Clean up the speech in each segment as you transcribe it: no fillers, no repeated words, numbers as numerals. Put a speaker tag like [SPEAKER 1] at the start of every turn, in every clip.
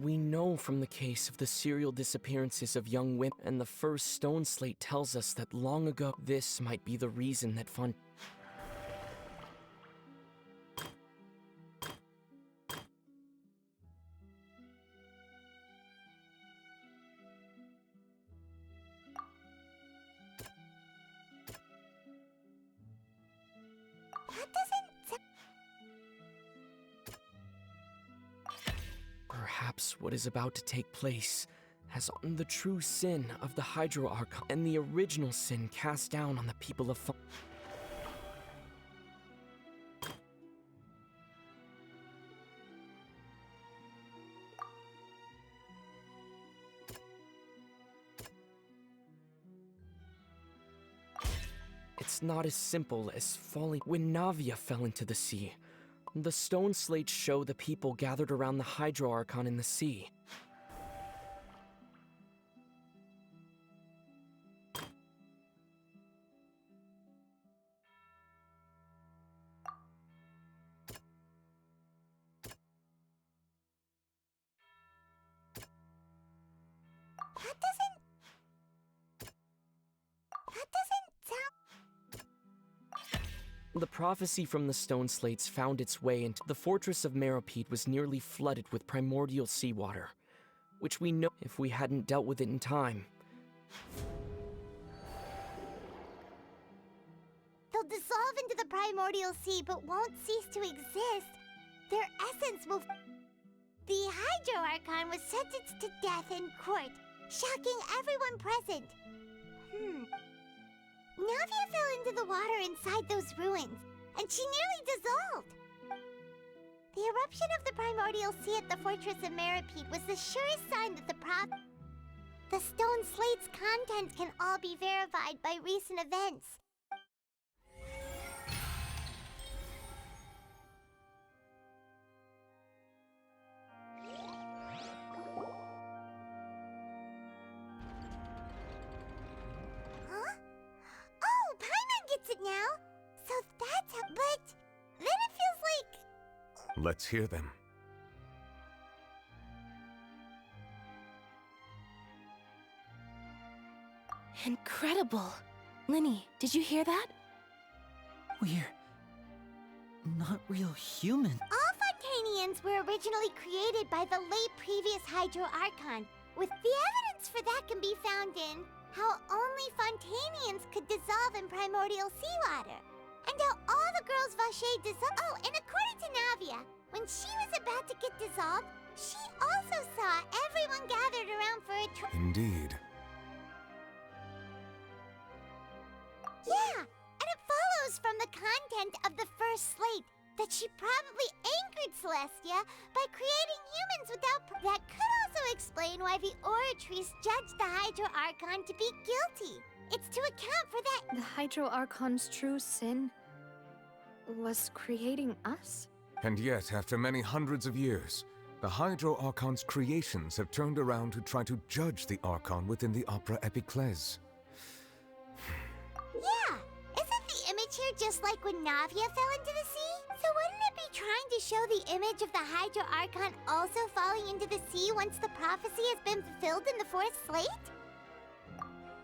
[SPEAKER 1] We know from the case of the serial disappearances of young women, and the first stone slate tells us that long ago, this might be the reason that Perhaps what is about to take place has the true sin of the Hydro Archon and the original sin cast down on the people of It's not as simple as falling. When Navia fell into the sea, the stone slates show the people gathered around the Hydro Archon in the sea. The prophecy from the stone slates found its way into the fortress of Meropide was nearly flooded with primordial seawater, which we know if we hadn't dealt with it in time.
[SPEAKER 2] They'll dissolve into the primordial sea but won't cease to exist. Their essence will... The Hydro Archon was sentenced to death in court, shocking everyone present. Navia fell into the water inside those ruins, and she nearly dissolved. The eruption of the primordial sea at the fortress of Meropide was the surest sign that the stone slate's contents can all be verified by recent events. Now, so that's how, but then it feels like...
[SPEAKER 3] Let's hear them.
[SPEAKER 4] Incredible! Linny, did you hear that?
[SPEAKER 5] We're not real human.
[SPEAKER 2] All Fontanians were originally created by the late previous Hydro Archon, with the evidence for that can be found in how only Fontanians could dissolve in primordial seawater, and how all the girls Vache dissolved. Oh, and according to Navia, when she was about to get dissolved, she also saw everyone gathered around for a
[SPEAKER 3] Indeed.
[SPEAKER 2] Yeah, and it follows from the content of the first slate that she probably anchored Celestia by creating humans without... That could also explain why the Oratrice judged the Hydro Archon to be guilty. It's to account for that...
[SPEAKER 4] The Hydro Archon's true sin was creating us?
[SPEAKER 3] And yet, after many hundreds of years, the Hydro Archon's creations have turned around to try to judge the Archon within the Opera Epiclese.
[SPEAKER 2] Yeah, isn't the image here just like when Navia fell into the sea? So wouldn't it be trying to show the image of the Hydro Archon also falling into the sea once the prophecy has been fulfilled in the fourth slate?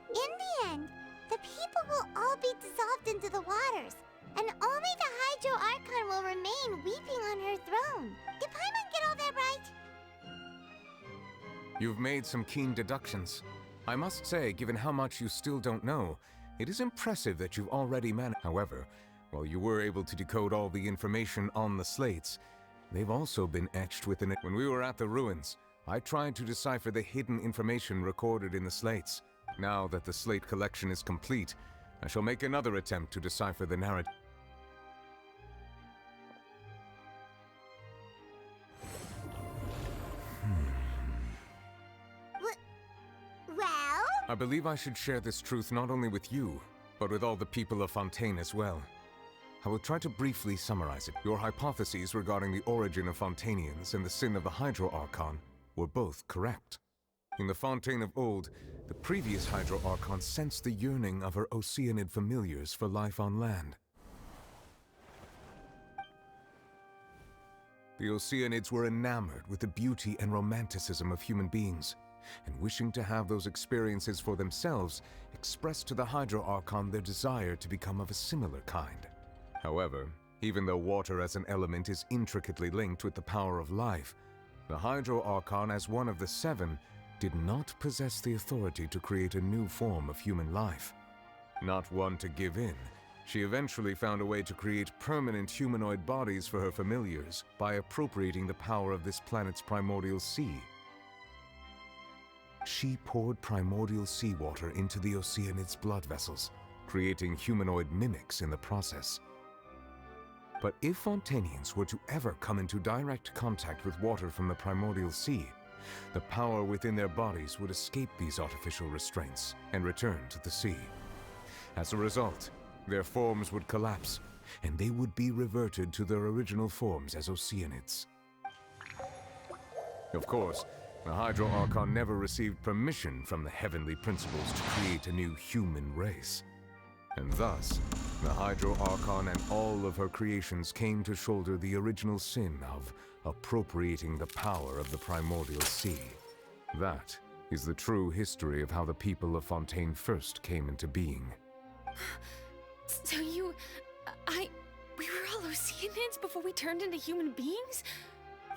[SPEAKER 2] In the end, the people will all be dissolved into the waters, and only the Hydro Archon will remain weeping on her throne. Did Paimon get all that right?
[SPEAKER 3] You've made some keen deductions. I must say, given how much you still don't know, it is impressive that you've already managed. However, while you were able to decode all the information on the slates, they've also been etched within it. When we were at the ruins, I tried to decipher the hidden information recorded in the slates. Now that the slate collection is complete, I shall make another attempt to decipher the narrative.
[SPEAKER 2] Well?
[SPEAKER 3] I believe I should share this truth not only with you, but with all the people of Fontaine as well. I will try to briefly summarize it. Your hypotheses regarding the origin of Fontanians and the sin of the Hydro Archon were both correct. In the Fontaine of old, the previous Hydro Archon sensed the yearning of her Oceanid familiars for life on land. The Oceanids were enamored with the beauty and romanticism of human beings, and wishing to have those experiences for themselves, expressed to the Hydro Archon their desire to become of a similar kind. However, even though water as an element is intricately linked with the power of life, the Hydro Archon, as one of the seven, did not possess the authority to create a new form of human life. Not one to give in, she eventually found a way to create permanent humanoid bodies for her familiars by appropriating the power of this planet's primordial sea. She poured primordial seawater into the Oceanids' blood vessels, creating humanoid mimics in the process. But if Fontainians were to ever come into direct contact with water from the primordial sea, the power within their bodies would escape these artificial restraints and return to the sea. As a result, their forms would collapse, and they would be reverted to their original forms as Oceanids. Of course, the Hydro Archon never received permission from the heavenly principles to create a new human race. And thus, the Hydro Archon and all of her creations came to shoulder the original sin of appropriating the power of the primordial sea. That is the true history of how the people of Fontaine first came into being.
[SPEAKER 4] So we were all Oceanids before we turned into human beings?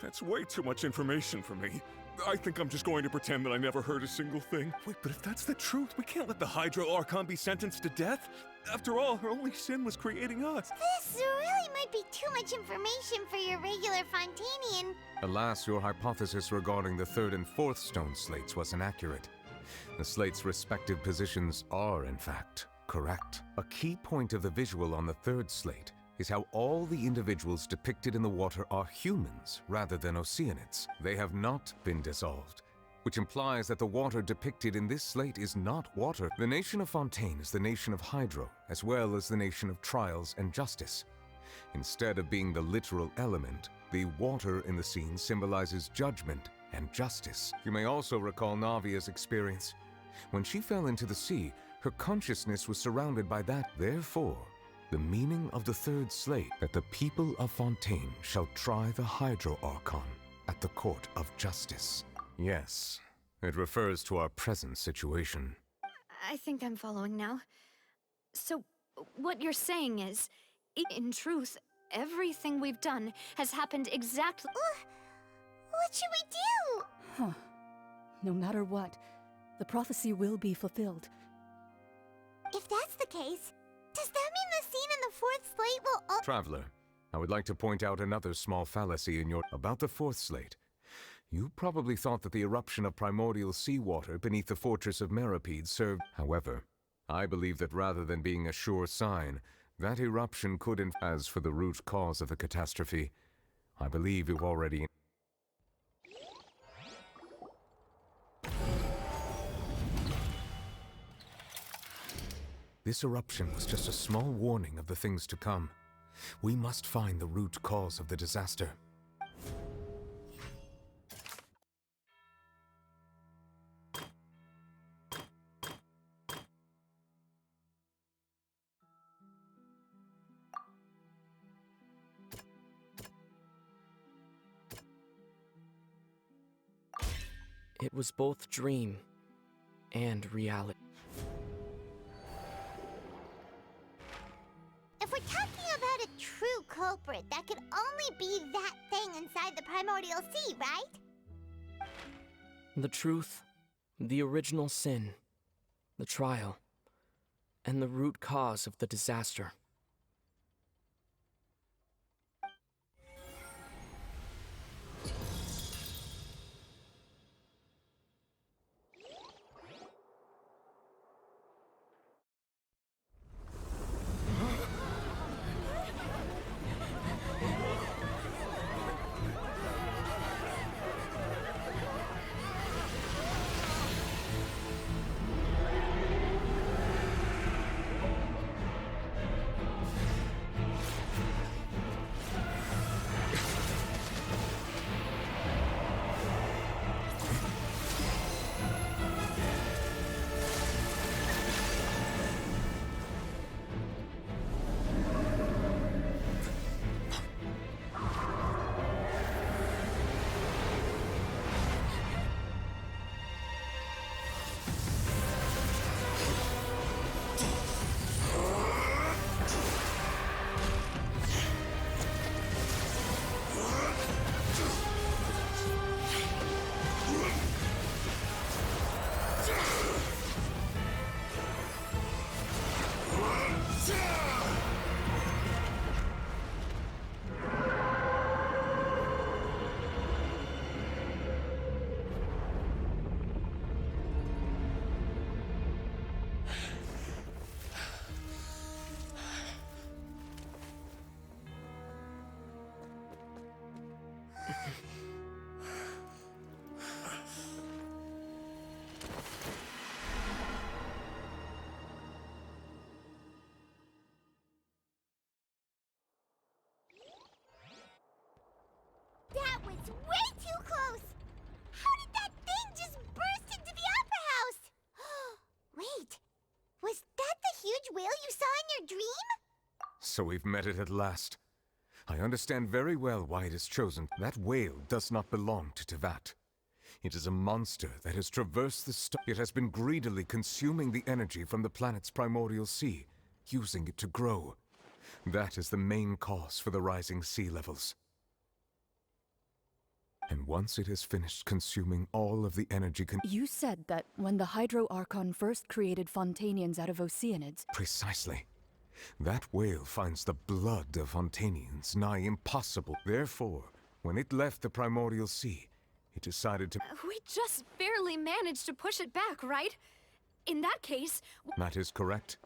[SPEAKER 6] That's way too much information for me. I think I'm just going to pretend that I never heard a single thing. Wait, but if that's the truth, we can't let the Hydro Archon be sentenced to death. After all, her only sin was creating us.
[SPEAKER 2] This really might be too much information for your regular Fontainian.
[SPEAKER 3] Alas, your hypothesis regarding the third and fourth stone slates was inaccurate. The slates' respective positions are, in fact, correct. A key point of the visual on the third slate is how all the individuals depicted in the water are humans rather than Oceanids. They have not been dissolved, which implies that the water depicted in this slate is not water. The nation of Fontaine is the nation of Hydro, as well as the nation of trials and justice. Instead of being the literal element, the water in the scene symbolizes judgment and justice. You may also recall Navia's experience. When she fell into the sea, her consciousness was surrounded by that. Therefore, the meaning of the third slate, that the people of Fontaine shall try the Hydro Archon at the court of justice. Yes, it refers to our present situation.
[SPEAKER 4] I think I'm following now. So, what you're saying is, in truth, everything we've done has happened exactly—
[SPEAKER 2] What should we do?
[SPEAKER 7] Huh. No matter what, the prophecy will be fulfilled.
[SPEAKER 2] If that's the case, does that mean the scene in the fourth slate will
[SPEAKER 3] Traveler, I would like to point out another small fallacy in your— about the fourth slate. You probably thought that the eruption of primordial seawater beneath the fortress of Meropide served. However, I believe that rather than being a sure sign, that eruption could as for the root cause of the catastrophe, I believe you've already— This eruption was just a small warning of the things to come. We must find the root cause of the disaster.
[SPEAKER 1] It was both dream and reality.
[SPEAKER 2] If we're talking about a true culprit, that could only be that thing inside the primordial sea, right?
[SPEAKER 1] The truth, the original sin, the trial, and the root cause of the disaster.
[SPEAKER 2] That was way too close! How did that thing just burst into the Opera House? Wait, was that the huge whale you saw in your dream?
[SPEAKER 3] So we've met it at last. I understand very well why it is chosen. That whale does not belong to Teyvat. It is a monster that has traversed the star. It has been greedily consuming the energy from the planet's primordial sea, using it to grow. That is the main cause for the rising sea levels. And once it has finished consuming all of the energy
[SPEAKER 7] You said that when the Hydro Archon first created Fontanians out of Oceanids,
[SPEAKER 3] Precisely. That whale finds the blood of Fontanians nigh impossible. Therefore, when it left the primordial sea, it decided to...
[SPEAKER 4] We just barely managed to push it back, right? In that case,
[SPEAKER 3] That is correct.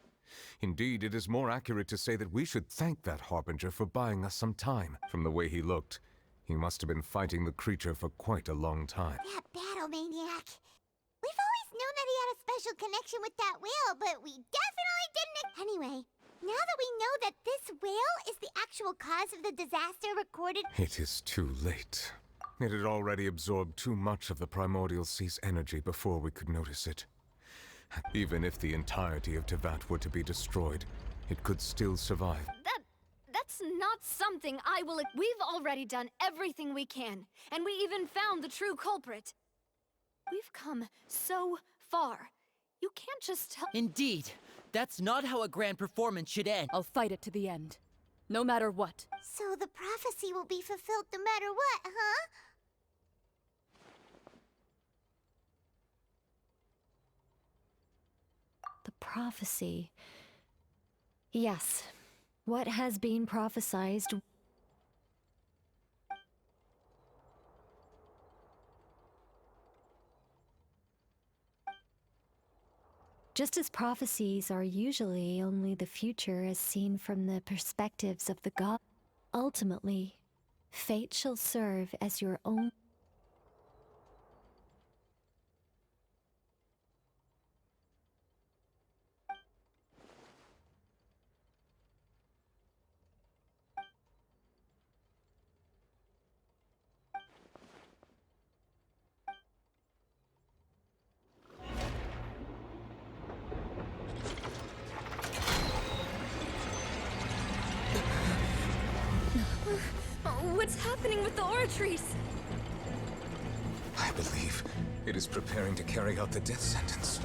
[SPEAKER 3] Indeed, it is more accurate to say that we should thank that Harbinger for buying us some time. From the way he looked, he must have been fighting the creature for quite a long time.
[SPEAKER 2] That battle maniac. We've always known that he had a special connection with that whale, but we definitely didn't. Anyway, now that we know that this whale is the actual cause of the disaster recorded...
[SPEAKER 3] It is too late. It had already absorbed too much of the primordial sea's energy before we could notice it. Even if the entirety of Teyvat were to be destroyed, it could still survive.
[SPEAKER 4] that's not something I will... We've already done everything we can, and we even found the true culprit. We've come so far. You can't just tell...
[SPEAKER 5] Indeed. That's not how a grand performance should end.
[SPEAKER 7] I'll fight it to the end. No matter what.
[SPEAKER 2] So the prophecy will be fulfilled no matter what, huh?
[SPEAKER 8] The prophecy. Yes. What has been prophesied? Just as prophecies are usually only the future as seen from the perspectives of the god, ultimately, fate shall serve as your own.
[SPEAKER 4] What's happening with the oratories?
[SPEAKER 3] I believe it is preparing to carry out the death sentence.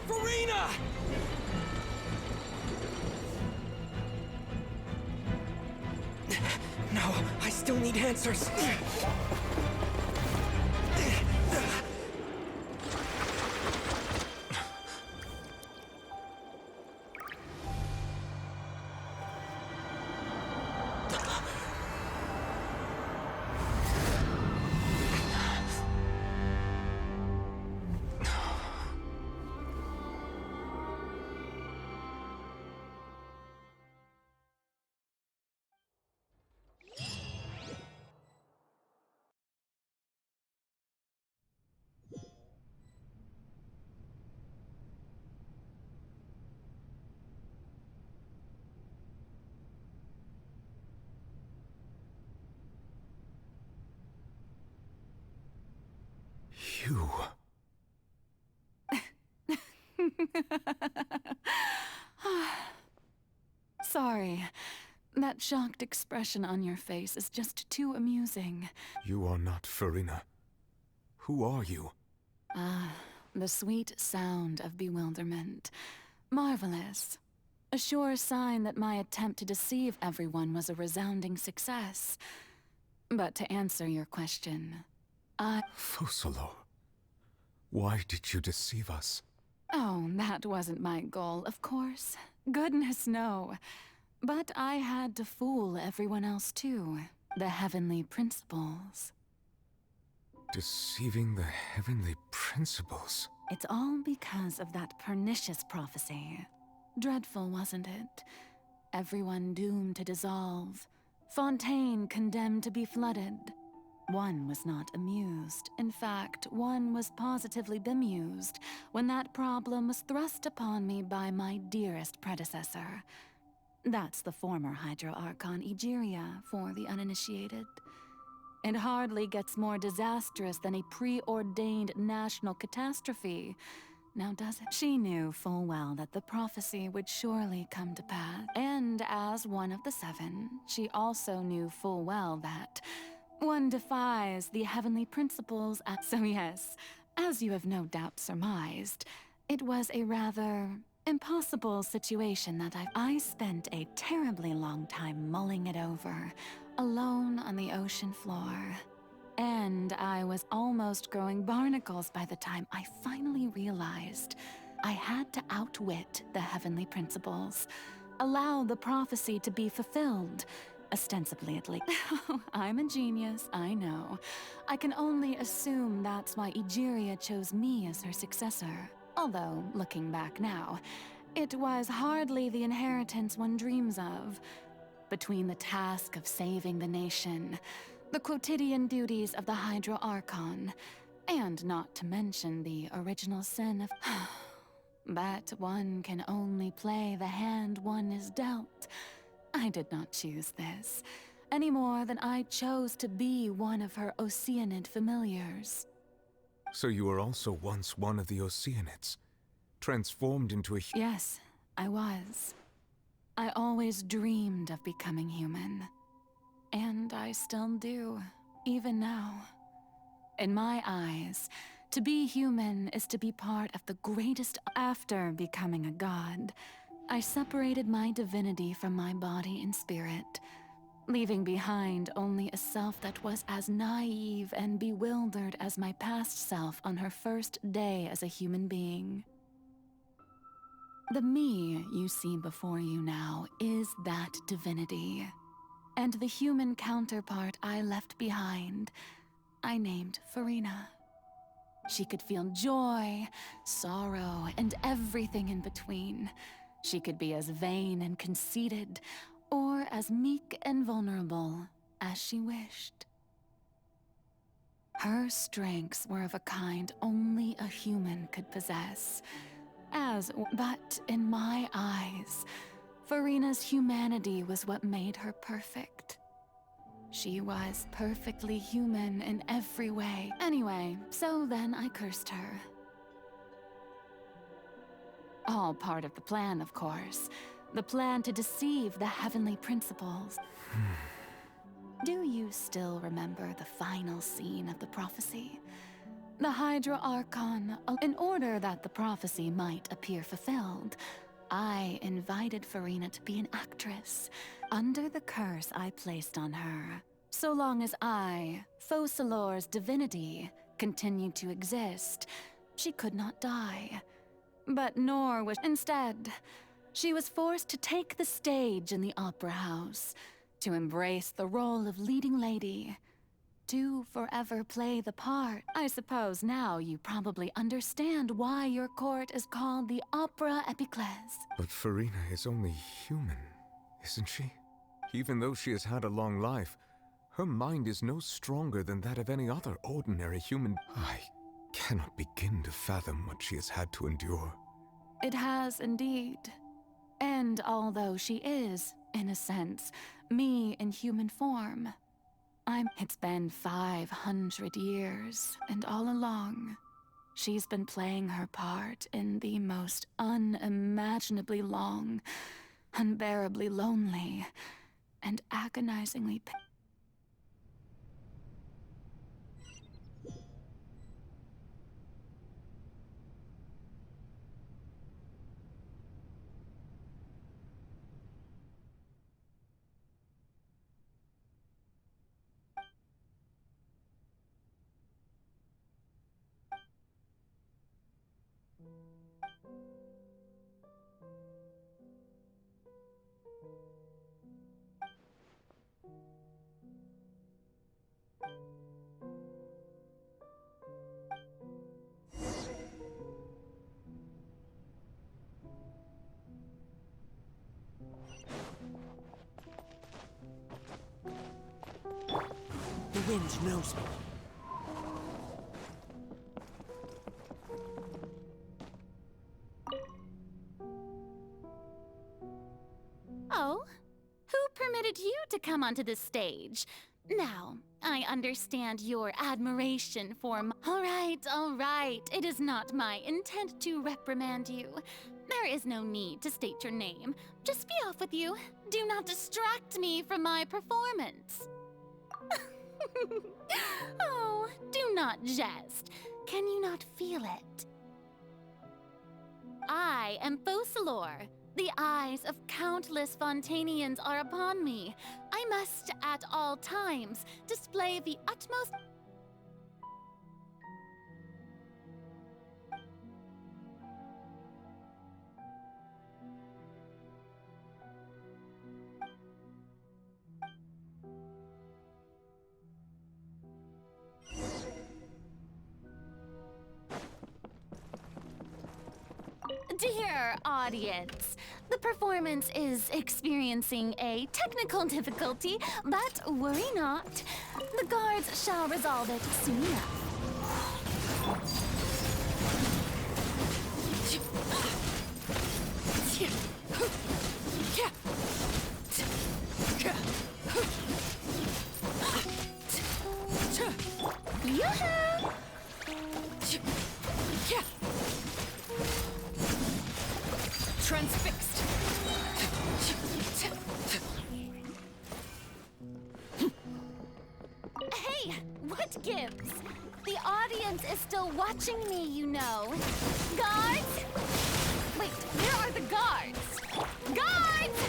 [SPEAKER 1] Farina! No, I still need answers.
[SPEAKER 3] You...
[SPEAKER 9] Sorry. That shocked expression on your face is just too amusing.
[SPEAKER 3] You are not Farina. Who are you?
[SPEAKER 9] The sweet sound of bewilderment. Marvelous. A sure sign that my attempt to deceive everyone was a resounding success. But to answer your question,
[SPEAKER 3] Fusolo. Why did you deceive us?
[SPEAKER 9] Oh, that wasn't my goal, of course. Goodness, no. But I had to fool everyone else too. The heavenly principles.
[SPEAKER 3] Deceiving the heavenly principles.
[SPEAKER 9] It's all because of that pernicious prophecy. Dreadful, wasn't it? Everyone doomed to dissolve. Fontaine condemned to be flooded. One was not amused. In fact, one was positively bemused when that problem was thrust upon me by my dearest predecessor. That's the former Hydro Archon Egeria for the uninitiated. It hardly gets more disastrous than a preordained national catastrophe. Now does it? She knew full well that the prophecy would surely come to pass. And as one of the seven, she also knew full well that one defies the heavenly principles. So yes, as you have no doubt surmised, it was a rather impossible situation that I spent a terribly long time mulling it over, alone on the ocean floor. And I was almost growing barnacles by the time I finally realized I had to outwit the heavenly principles, allow the prophecy to be fulfilled, ostensibly at least. I'm a genius, I know. I can only assume that's why Egeria chose me as her successor. Although, looking back now, it was hardly the inheritance one dreams of. Between the task of saving the nation, the quotidian duties of the Hydro Archon, and not to mention the original sin of... But one can only play the hand one is dealt. I did not choose this, any more than I chose to be one of her Oceanid familiars.
[SPEAKER 3] So you were also once one of the Oceanids, transformed into a...
[SPEAKER 9] Yes, I was. I always dreamed of becoming human. And I still do, even now. In my eyes, to be human is to be part of the greatest... After becoming a god, I separated my divinity from my body and spirit, leaving behind only a self that was as naive and bewildered as my past self on her first day as a human being. The me you see before you now is that divinity. And the human counterpart I left behind, I named Farina. She could feel joy, sorrow, and everything in between. She could be as vain and conceited, or as meek and vulnerable as she wished. Her strengths were of a kind only a human could possess. But in my eyes, Farina's humanity was what made her perfect. She was perfectly human in every way. Anyway, so then I cursed her. All part of the plan, of course. The plan to deceive the heavenly principles. Do you still remember the final scene of the prophecy? The Hydro Archon, in order that the prophecy might appear fulfilled, I invited Farina to be an actress, under the curse I placed on her. So long as I, Focalor's divinity, continued to exist, she could not die. But nor was... Instead, she was forced to take the stage in the opera house, to embrace the role of leading lady, to forever play the part. I suppose now you probably understand why your court is called the Opera Epiclese.
[SPEAKER 3] But Farina is only human, isn't she? Even though she has had a long life, her mind is no stronger than that of any other ordinary human. I cannot begin to fathom what she has had to endure.
[SPEAKER 9] It has indeed. And although she is, in a sense, me in human form, it's been 500 years, and all along, she's been playing her part in the most unimaginably long, unbearably lonely, and agonizingly
[SPEAKER 5] wind knows me.
[SPEAKER 9] Oh? Who permitted you to come onto the stage? Now, I understand your admiration for all right. It is not my intent to reprimand you. There is no need to state your name. Just be off with you. Do not distract me from my performance. Oh, do not jest. Can you not feel it? I am Focalor. The eyes of countless Fontanians are upon me. I must, at all times, display the utmost... Dear audience, the performance is experiencing a technical difficulty, but worry not. The guards shall resolve it soon enough. Yoo-hoo! Transfixed. Hey, what gives? The audience is still watching me, you know. Guards? Wait, where are the guards? Guards!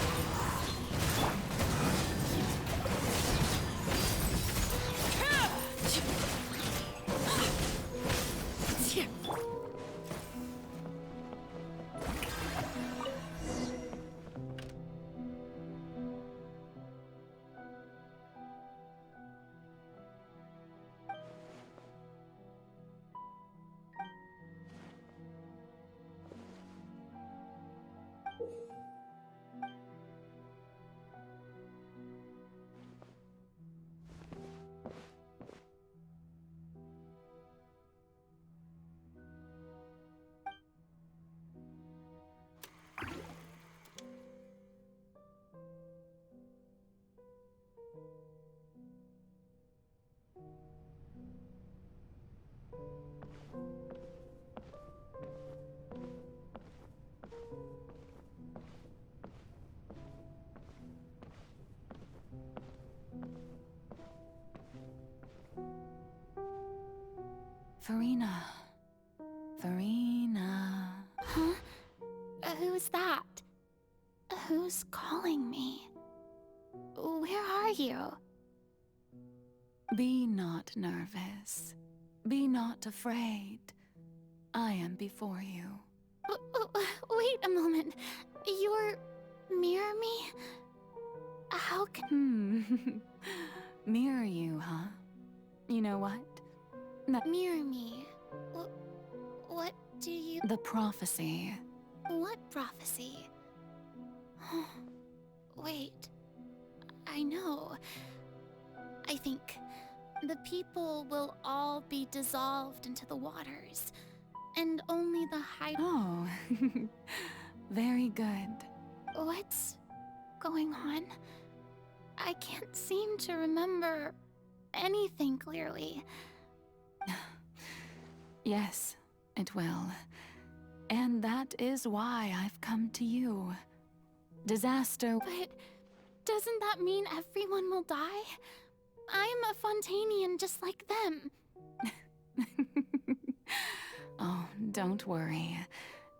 [SPEAKER 9] Farina. Huh? Who's that? Who's calling me? Where are you? Be not nervous. Be not afraid. I am before you. Wait a moment. You're... mirror me? How can... Mirror you, huh? You know what? Mirror me. What do you... The prophecy. What prophecy? Wait. I know. I think the people will all be dissolved into the waters, and only the high... Oh, very good. What's going on? I can't seem to remember anything clearly. Yes, it will. And that is why I've come to you. Disaster... But doesn't that mean everyone will die? I'm a Fontanian just like them. Oh, don't worry.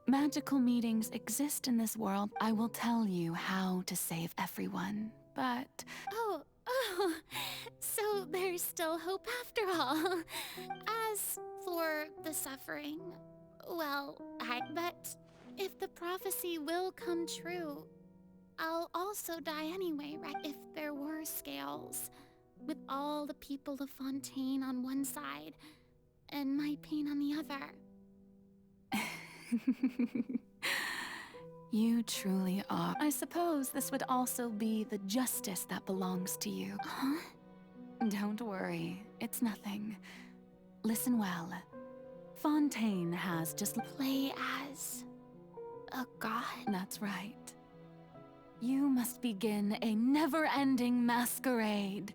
[SPEAKER 9] Magical meetings exist in this world. I will tell you how to save everyone, but... Oh, so there's still hope after all. As for the suffering, well, but if the prophecy will come true, I'll also die anyway, right? If there were scales, with all the people of Fontaine on one side, and my pain on the other. You truly are. I suppose this would also be the justice that belongs to you. Huh? Don't worry, it's nothing. Listen well. Fontaine has just
[SPEAKER 2] Play as a god?
[SPEAKER 9] That's right. You must begin a never-ending masquerade.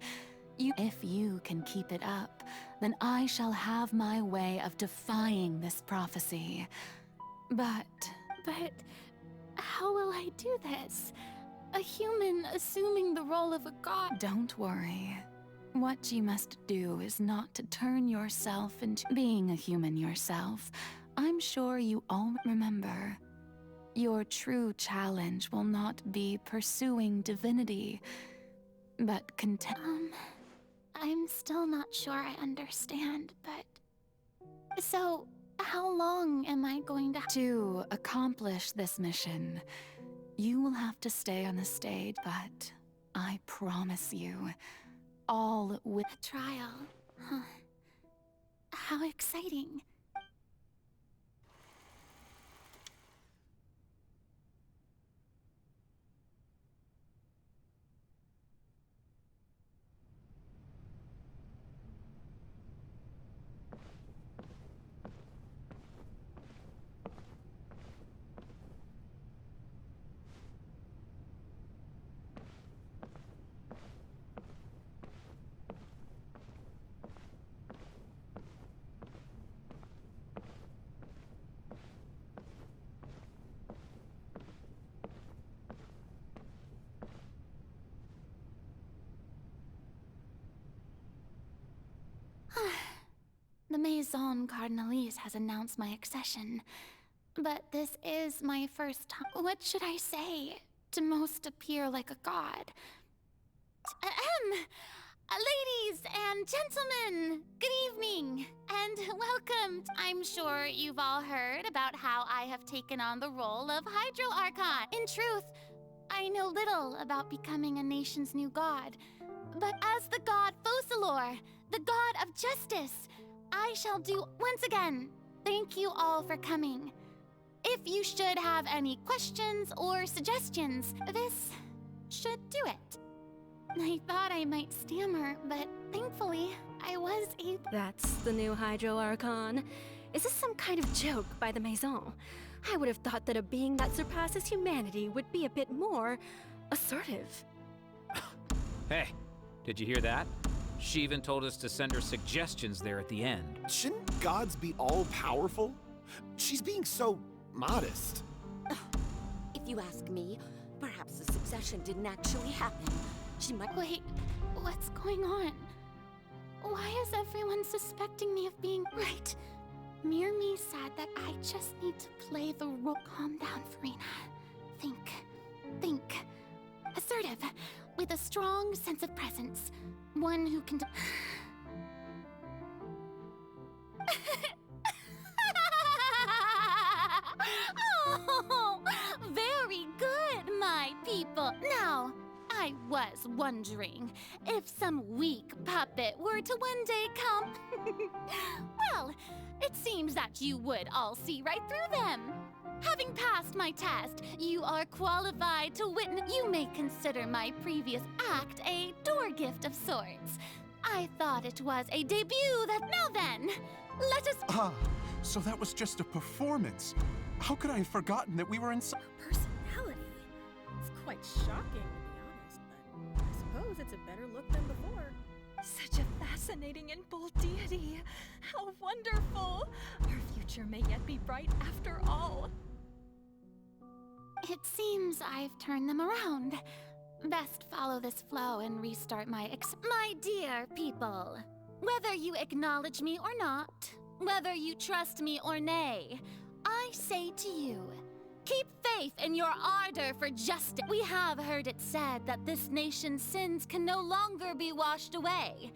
[SPEAKER 9] If you can keep it up, then I shall have my way of defying this prophecy. But
[SPEAKER 2] How will I do this? A human assuming the role of a god?
[SPEAKER 9] don't worry. What you must do is not to turn yourself into being a human yourself. I'm sure you all remember. Your true challenge will not be pursuing divinity, but
[SPEAKER 2] I'm still not sure I understand, but... So, how long am I going to...
[SPEAKER 9] To accomplish this mission, you will have to stay on the stage, but I promise you, all with...
[SPEAKER 2] Trial? Huh. How exciting. The Maison Cardinalise has announced my accession, but this is my first time. What should I say to most appear like a god? Ladies and gentlemen, good evening, and welcome. I'm sure you've all heard about how I have taken on the role of Hydro Archon. In truth, I know little about becoming a nation's new god, but as the god Focalor, the god of justice, I shall do once again. Thank you all for coming. If you should have any questions or suggestions, this should do it. I thought I might stammer, but thankfully, I was able...
[SPEAKER 7] That's the new Hydro Archon. Is this some kind of joke by the Maison? I would have thought that a being that surpasses humanity would be a bit more assertive.
[SPEAKER 10] Hey, did you hear that? She even told us to send her suggestions there at the end.
[SPEAKER 11] Shouldn't gods be all-powerful? She's being so modest.
[SPEAKER 12] If you ask me, perhaps the succession didn't actually happen. She might...
[SPEAKER 2] Wait, what's going on? Why is everyone suspecting me of being right? Mirmi said that I just need to play the role. Calm down, Farina. Think. Assertive, with a strong sense of presence. One who can... Oh, very good, my people. Now, I was wondering if some weak puppet were to one day come... Well, it seems that you would all see right through them. Having passed my test, you are qualified to witness. You may consider my previous act a door gift of sorts. I thought it was a debut that... Now then, let us...
[SPEAKER 13] Ah, so that was just a performance. How could I have forgotten that we were in...
[SPEAKER 14] Personality? It's quite shocking, to be honest, but I suppose it's a better look than before.
[SPEAKER 7] Such a fascinating and bold deity. How wonderful! Our future may yet be bright after all.
[SPEAKER 2] It seems I've turned them around. Best follow this flow and restart my My dear people, whether you acknowledge me or not, whether you trust me or nay, I say to you, keep faith in your ardor for justice. We have heard it said that this nation's sins can no longer be washed away.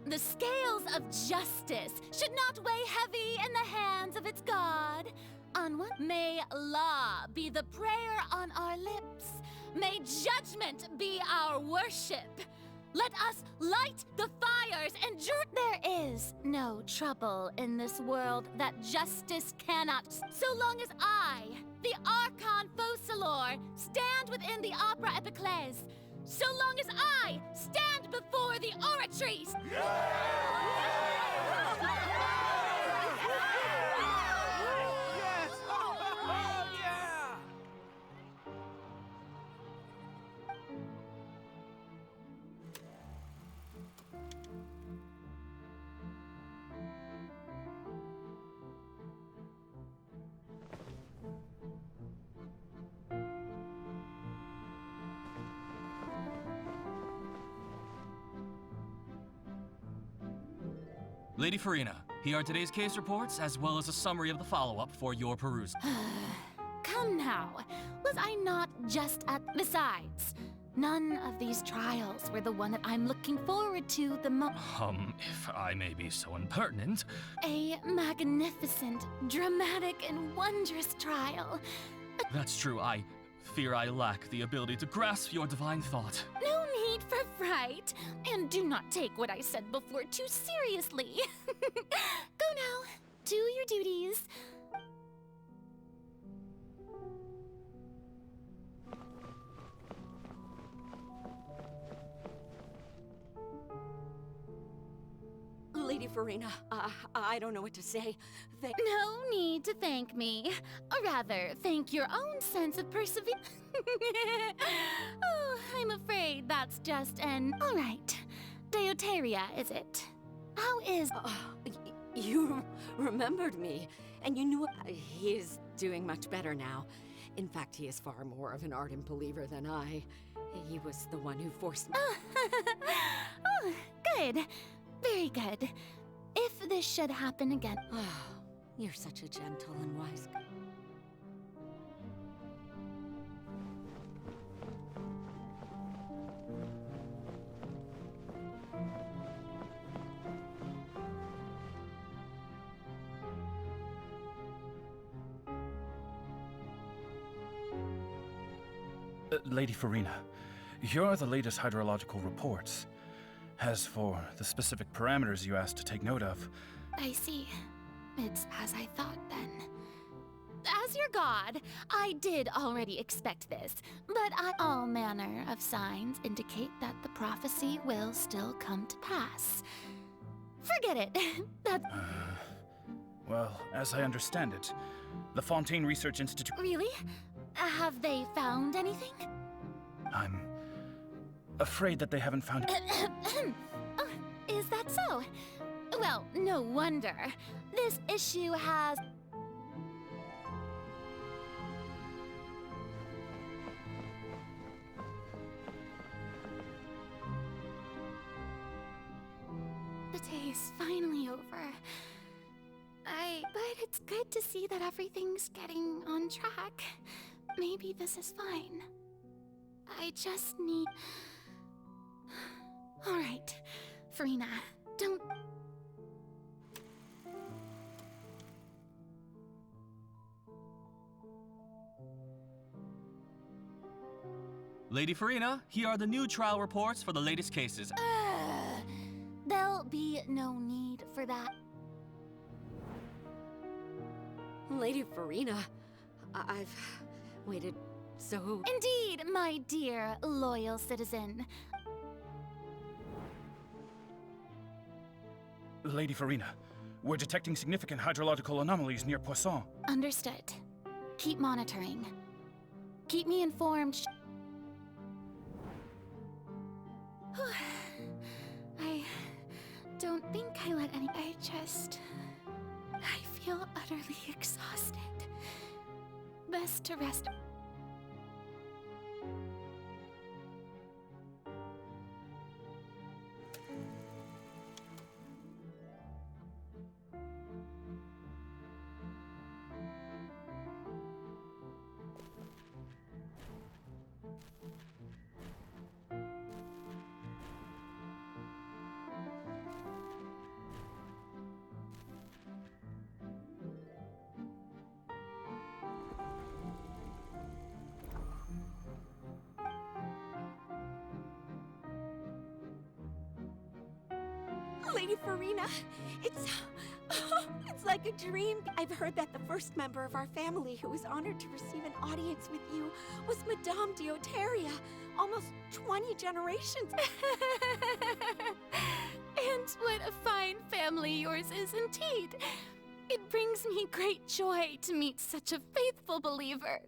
[SPEAKER 2] The scales of justice should not weigh heavy in the hands of its God. On what? May law be the prayer on our lips. May judgment be our worship. Let us light the fires and There is no trouble in this world that justice cannot. So long as I, the Archon Focalor, stand within the Opera Epiclese,
[SPEAKER 4] so long as I stand before the oratories!
[SPEAKER 15] Lady Farina, here are today's case reports, as well as a summary of the follow-up for your perusal.
[SPEAKER 9] Come now, was I not just at... Besides, none of these trials were the one that I'm looking forward to the most.
[SPEAKER 15] If I may be so impertinent...
[SPEAKER 9] A magnificent, dramatic, and wondrous trial.
[SPEAKER 15] That's true, I fear I lack the ability to grasp your divine thought.
[SPEAKER 9] No need for fright, and do not take what I said before too seriously. Go now, do your duties.
[SPEAKER 12] Lady Farina, I don't know what to say.
[SPEAKER 9] No need to thank me. Or rather, thank your own sense of perseverance. Oh, I'm afraid that's just an... All right. Deuteria, is it? How is...
[SPEAKER 12] You remembered me, and you knew... He is doing much better now. In fact, he is far more of an ardent believer than I. He was the one who forced me...
[SPEAKER 9] Oh, good. Very good. If this should happen again...
[SPEAKER 12] You're such a gentle and wise girl.
[SPEAKER 15] Lady Farina, here are the latest hydrological reports. As for the specific parameters you asked to take note of...
[SPEAKER 9] I see. It's as I thought, then. As your god, I did already expect this, but all manner of signs indicate that the prophecy will still come to pass. Forget it.
[SPEAKER 15] Well, as I understand it, the Fontaine Research Institute...
[SPEAKER 9] Really? Have they found anything?
[SPEAKER 15] I'm afraid that they haven't found...
[SPEAKER 9] Is that so? Well, no wonder. This issue has... The day is finally over. But it's good to see that everything's getting on track. Maybe this is fine. I just need... All right, Farina, don't...
[SPEAKER 15] Lady Farina, here are the new trial reports for the latest cases.
[SPEAKER 9] There'll be no need for that.
[SPEAKER 12] Lady Farina, I've waited so...
[SPEAKER 9] Indeed, my dear loyal citizen.
[SPEAKER 15] Lady Farina, we're detecting significant hydrological anomalies near Poisson.
[SPEAKER 9] Understood. Keep monitoring. Keep me informed. I don't think I let any... I feel utterly exhausted. Best to rest.
[SPEAKER 12] Farina. It's like a dream. I've heard that the first member of our family who was honored to receive an audience with you was Madame Dioteria, almost 20 generations.
[SPEAKER 16] And what a fine family yours is indeed. It brings me great joy to meet such a faithful believer.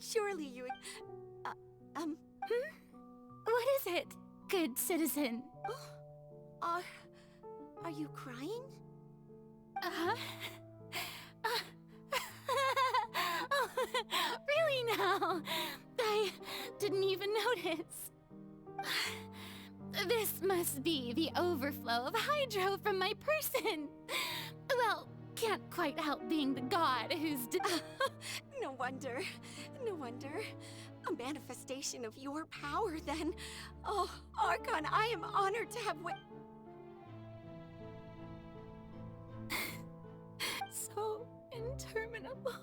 [SPEAKER 12] Surely you...
[SPEAKER 16] What is it, good citizen?
[SPEAKER 12] Are you crying?
[SPEAKER 16] Oh, really now? I didn't even notice. This must be the overflow of hydro from my person. Well, can't quite help being the god who's...
[SPEAKER 12] No wonder. No wonder. A manifestation of your power, then. Oh, Archon, I am honored to have
[SPEAKER 16] So interminable.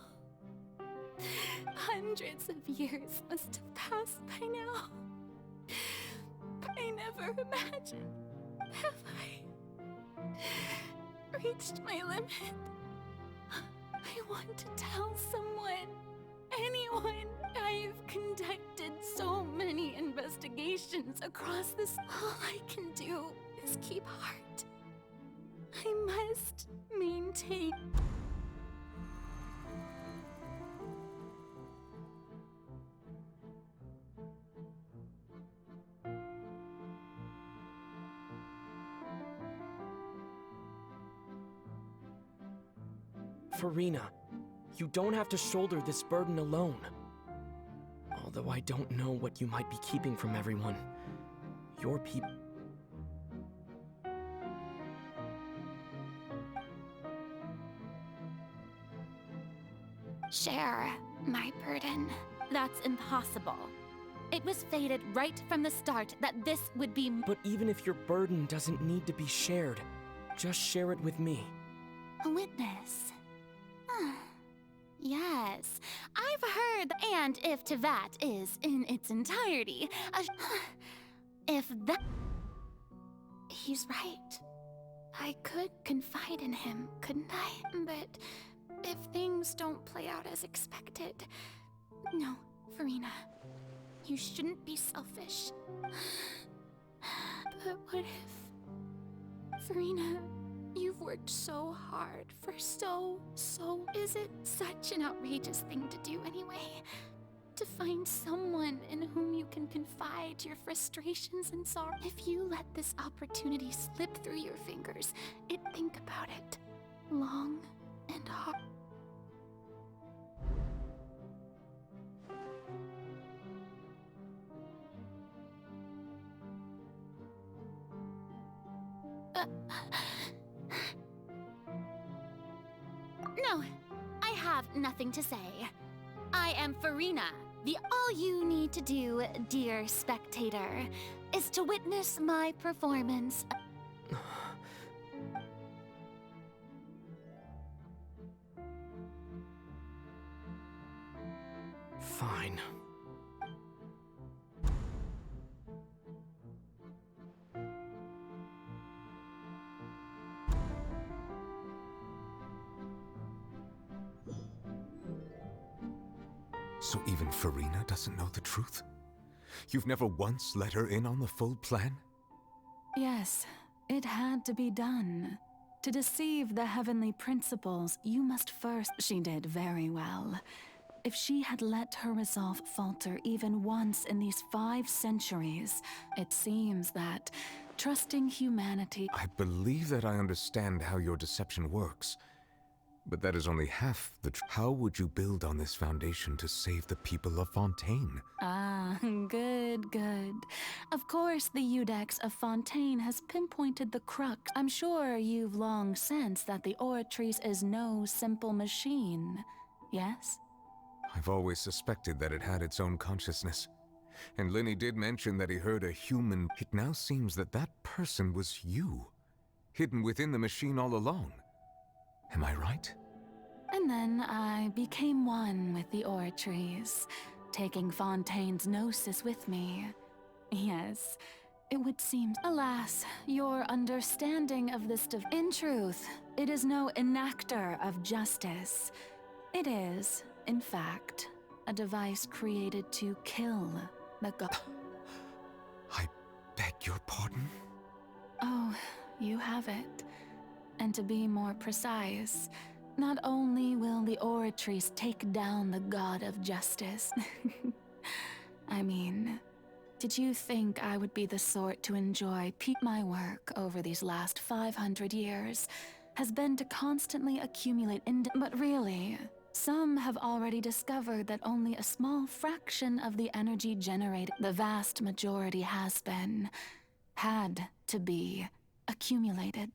[SPEAKER 16] Hundreds of years must have passed by now. I never imagined. Have I reached my limit? I want to tell someone, anyone. I've conducted so many investigations across this. All I can do is keep heart. I must maintain.
[SPEAKER 1] Farina, you don't have to shoulder this burden alone. Although I don't know what you might be keeping from everyone. Your people...
[SPEAKER 16] Share my burden. That's impossible. It was fated right from the start that this would be...
[SPEAKER 1] But even if your burden doesn't need to be shared, just share it with me.
[SPEAKER 16] A witness. Yes, I've heard, and if to that is in its entirety, if that... He's right. I could confide in him, couldn't I? But if things don't play out as expected... No, Farina, you shouldn't be selfish. But what if... Farina... You've worked so hard for so... Is it such an outrageous thing to do anyway? To find someone in whom you can confide your frustrations and sorrow. If you let this opportunity slip through your fingers, think about it. Long and hard. No, I have nothing to say. I am Farina. The all you need to do, dear spectator, is to witness my performance.
[SPEAKER 1] Fine.
[SPEAKER 3] So even Farina doesn't know the truth? You've never once let her in on the full plan?
[SPEAKER 9] Yes, it had to be done. To deceive the heavenly principles, you must first... She did very well. If she had let her resolve falter even once in these 5 centuries, it seems that trusting humanity...
[SPEAKER 3] I believe that I understand how your deception works. But that is only half the truth. How would you build on this foundation to save the people of Fontaine?
[SPEAKER 9] Ah, good, good. Of course, the Iudex of Fontaine has pinpointed the crux. I'm sure you've long sensed that the Oratrice is no simple machine, yes?
[SPEAKER 3] I've always suspected that it had its own consciousness. And Linny did mention that he heard a human. It now seems that that person was you, hidden within the machine all along. Am I right?
[SPEAKER 9] And then I became one with the Oratrice, taking Fontaine's gnosis with me. Yes, It would seem. Alas, your understanding of this in truth, it is no enactor of justice. It is, in fact, a device created to kill the god.
[SPEAKER 3] I beg your pardon?
[SPEAKER 9] Oh, you have it. And to be more precise, not only will the oratrice take down the god of justice. I mean, did you think I would be the sort to enjoy my work over these last 500 years has been to constantly accumulate but really, some have already discovered that only a small fraction of the energy generated, the vast majority had to be accumulated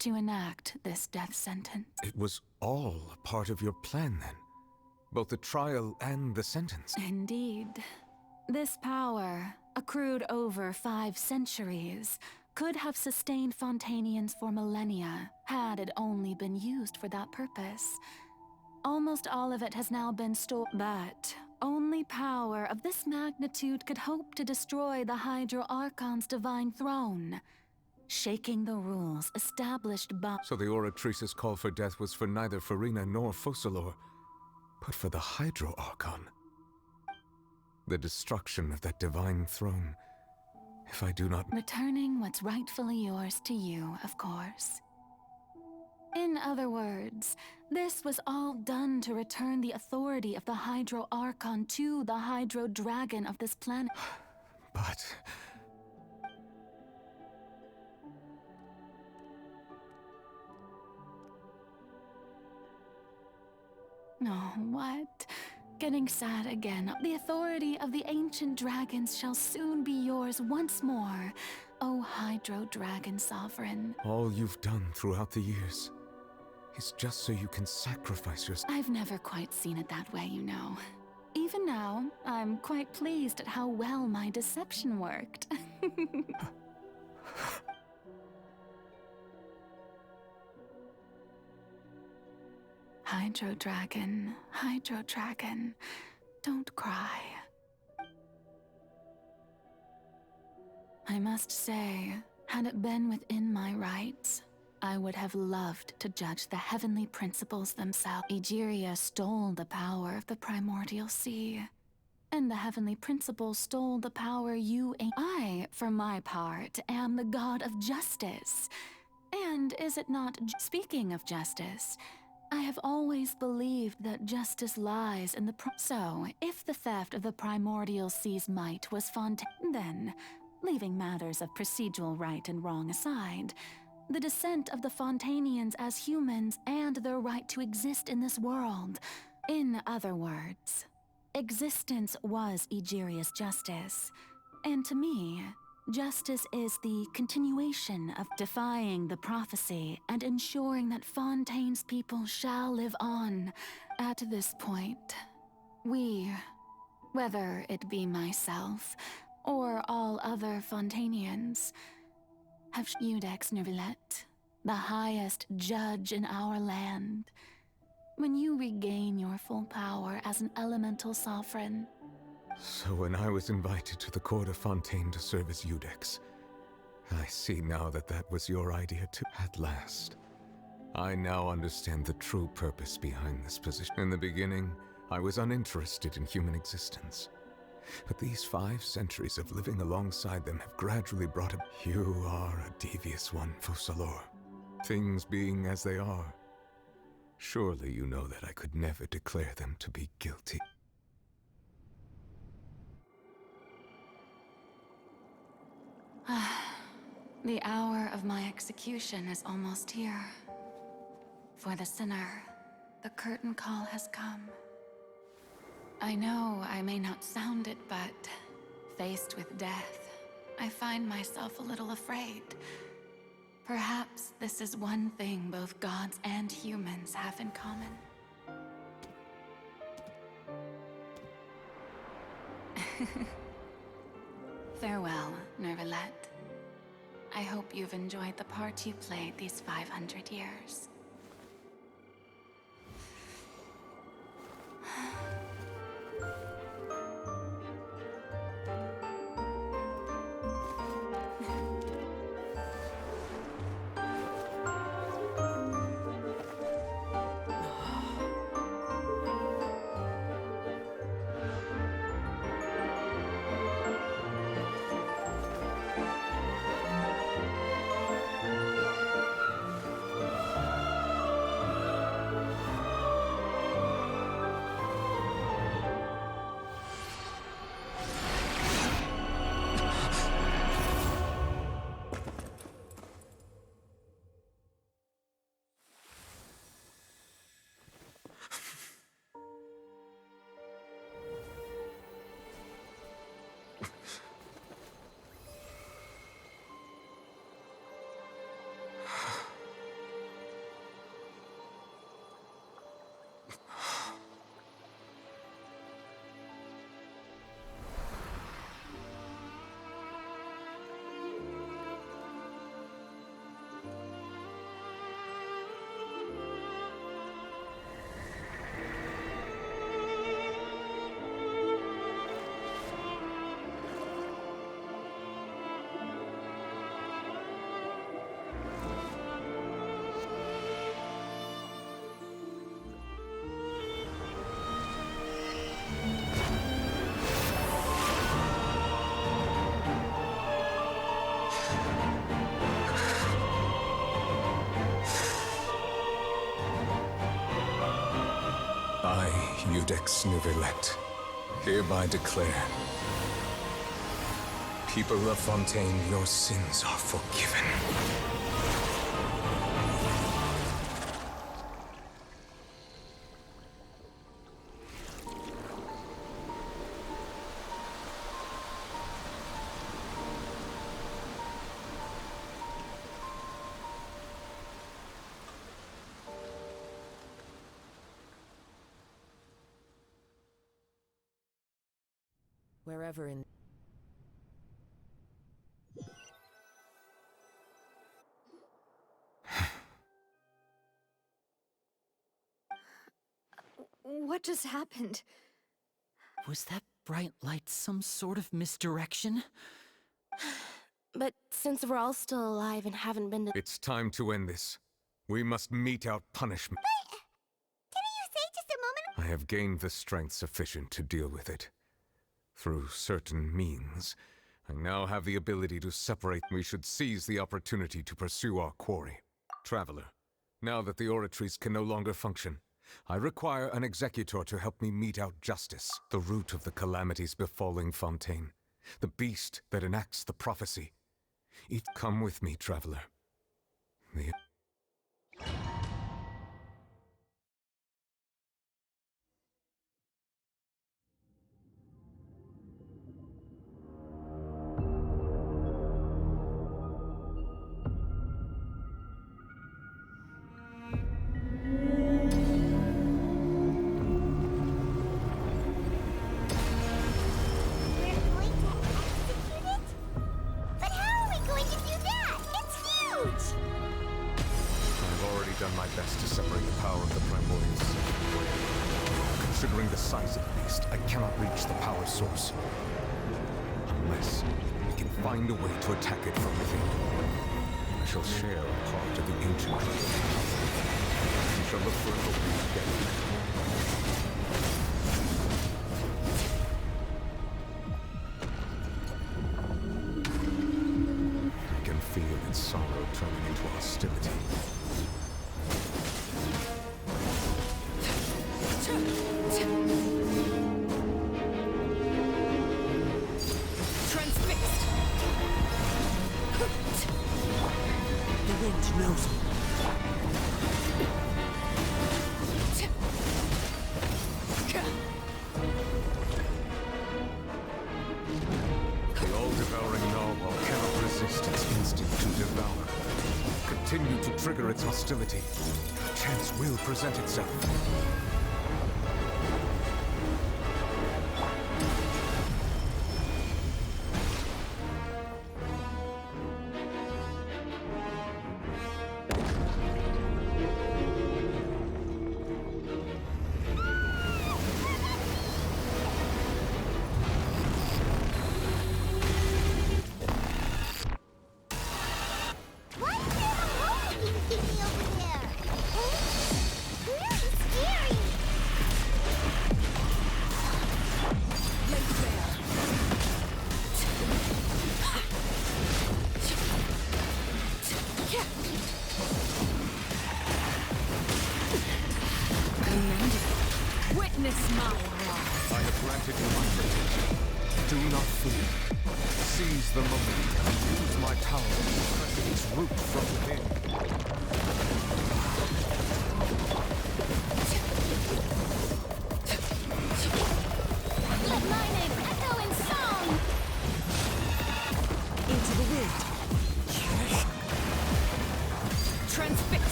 [SPEAKER 9] to enact this death sentence.
[SPEAKER 3] It was all a part of your plan then? Both the trial and the sentence?
[SPEAKER 9] Indeed. This power, accrued over 5 centuries, could have sustained Fontainians for millennia had it only been used for that purpose. Almost all of it has now been stored, but only power of this magnitude could hope to destroy the Hydro Archon's divine throne, shaking the rules established by—
[SPEAKER 3] So the oratrice's call for death was for neither Farina nor Focalor, but for the Hydro Archon. The destruction of that divine throne, if I do not—
[SPEAKER 9] Returning what's rightfully yours to you, of course. In other words, this was all done to return the authority of the Hydro Archon to the Hydro Dragon of this planet.
[SPEAKER 3] But—
[SPEAKER 9] Oh, what? Getting sad again. The authority of the ancient dragons shall soon be yours once more, O Hydro Dragon Sovereign.
[SPEAKER 3] All you've done throughout the years is just so you can sacrifice yourself.
[SPEAKER 9] I've never quite seen it that way, you know. Even now, I'm quite pleased at how well my deception worked. Hydro Dragon, don't cry. I must say, had it been within my rights, I would have loved to judge the heavenly principles themselves. Egeria stole the power of the primordial sea, and the heavenly principles stole the power I, for my part, am the god of justice. And is it not— Speaking of justice, I have always believed that justice lies in the So, if the theft of the primordial sea's might was Fontaine, then, leaving matters of procedural right and wrong aside, the descent of the Fontainians as humans and their right to exist in this world. In other words, existence was Egeria's justice, and to me, justice is the continuation of defying the prophecy and ensuring that Fontaine's people shall live on. At this point, we, whether it be myself or all other Fontainians, have Iudex Neuvillette, the highest judge in our land. When you regain your full power as an elemental sovereign—
[SPEAKER 3] So when I was invited to the court of Fontaine to serve as Iudex, I see now that that was your idea too. At last, I now understand the true purpose behind this position. In the beginning, I was uninterested in human existence. But these 5 centuries of living alongside them have gradually brought up— You are a devious one, Focalor. Things being as they are, surely you know that I could never declare them to be guilty.
[SPEAKER 9] The hour of my execution is almost here. For the sinner, the curtain call has come. I know I may not sound it, but faced with death, I find myself a little afraid. Perhaps this is one thing both gods and humans have in common. Farewell, Neuvillette. I hope you've enjoyed the part you played these 500 years.
[SPEAKER 3] Judex Nuvelet, hereby declare, people of Fontaine, your sins are forgiven.
[SPEAKER 17] Wherever in...
[SPEAKER 4] What just happened?
[SPEAKER 5] Was that bright light some sort of misdirection?
[SPEAKER 16] But since we're all still alive and haven't been to...
[SPEAKER 3] It's time to end this. We must mete out punishment.
[SPEAKER 2] Didn't you say just a moment?
[SPEAKER 3] I have gained the strength sufficient to deal with it. Through certain means, I now have the ability to separate. We should seize the opportunity to pursue our quarry. Traveler, now that the oratories can no longer function, I require an executor to help me mete out justice, the root of the calamities befalling Fontaine, the beast that enacts the prophecy. Come with me, traveler. Considering the size of the beast, I cannot reach the power source. Unless we can find a way to attack it from within. I shall share a part of the ancient dragon. We shall look for an opening together. I can feel its sorrow turning into hostility.
[SPEAKER 17] Transfixed! The wind knows me.
[SPEAKER 3] The all-devouring narwhal cannot resist its instinct to devour. Continue to trigger its hostility. Chance will present itself.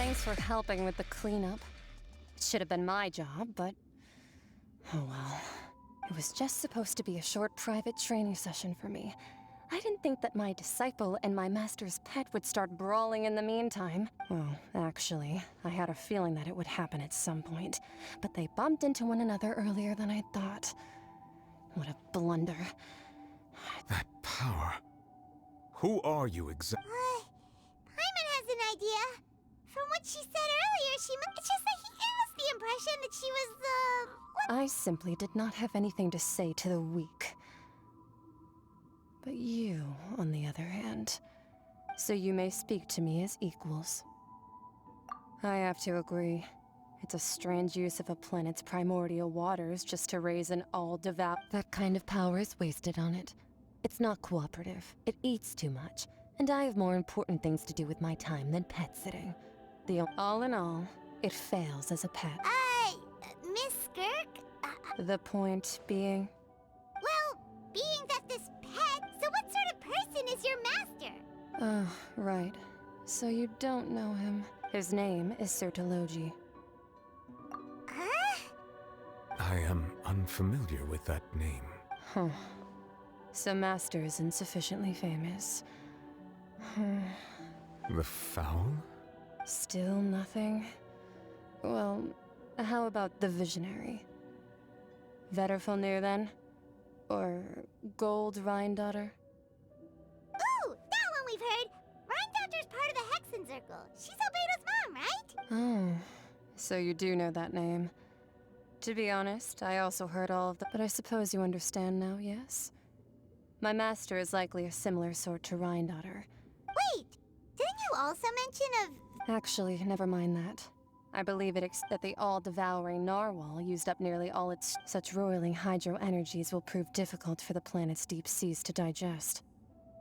[SPEAKER 18] Thanks for helping with the cleanup. It should have been my job, but... oh well. It was just supposed to be a short private training session for me. I didn't think that my disciple and my master's pet would start brawling in the meantime. Well, actually, I had a feeling that it would happen at some point. But they bumped into one another earlier than I thought. What a blunder.
[SPEAKER 3] That power. Who are you exactly?
[SPEAKER 2] Paimon has an idea. From what she said earlier, it's just that he gave us the impression that she was,
[SPEAKER 18] I simply did not have anything to say to the weak. But you, on the other hand, so you may speak to me as equals. I have to agree. It's a strange use of a planet's primordial waters just to raise an all-devout... That kind of power is wasted on it. It's not cooperative. It eats too much. And I have more important things to do with my time than pet sitting. All in all, it fails as a pet.
[SPEAKER 2] Miss Skirk?
[SPEAKER 18] The point being?
[SPEAKER 2] Well, being that this pet, so what sort of person is your master?
[SPEAKER 18] Oh, right. So you don't know him. His name is Sertologi.
[SPEAKER 2] Huh?
[SPEAKER 3] I am unfamiliar with that name.
[SPEAKER 18] Huh. So Master isn't sufficiently famous.
[SPEAKER 3] The Foul?
[SPEAKER 18] Still nothing? Well, how about the Visionary? Vetterfulnir then? Or Gold Rhindaughter?
[SPEAKER 2] Ooh, that one we've heard! Rhindaughter's part of the Hexen Circle. She's Albedo's mom, right?
[SPEAKER 18] Oh, so you do know that name. To be honest, I also heard all of that, but I suppose you understand now, yes? My master is likely a similar sort to Rhindaughter.
[SPEAKER 2] Wait, didn't you also mention of...
[SPEAKER 18] Actually, never mind that. I believe that the all-devouring narwhal used up nearly all its... Such roiling hydro energies will prove difficult for the planet's deep seas to digest.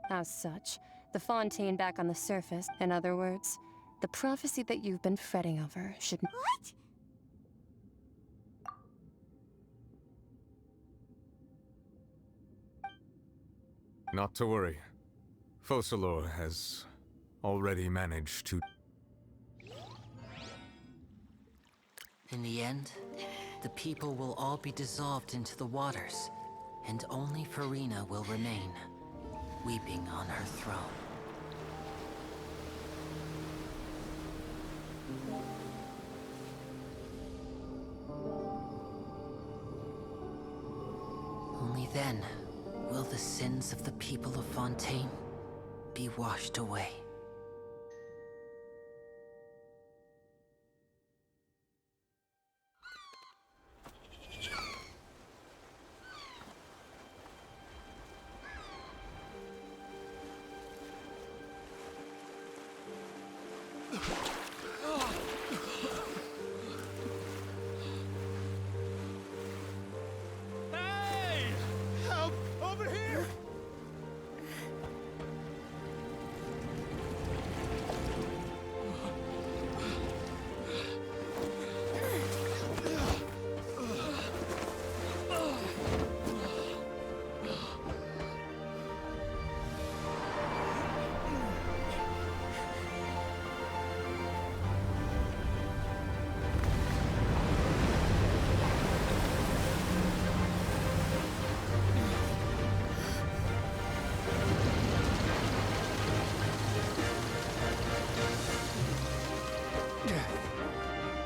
[SPEAKER 18] As such, the fontaine back on the surface, in other words, the prophecy that you've been fretting over should...
[SPEAKER 2] What?
[SPEAKER 3] Not to worry. Focalor has already managed to...
[SPEAKER 5] In the end, the people will all be dissolved into the waters, and only Farina will remain, weeping on her throne. Only then will the sins of the people of Fontaine be washed away.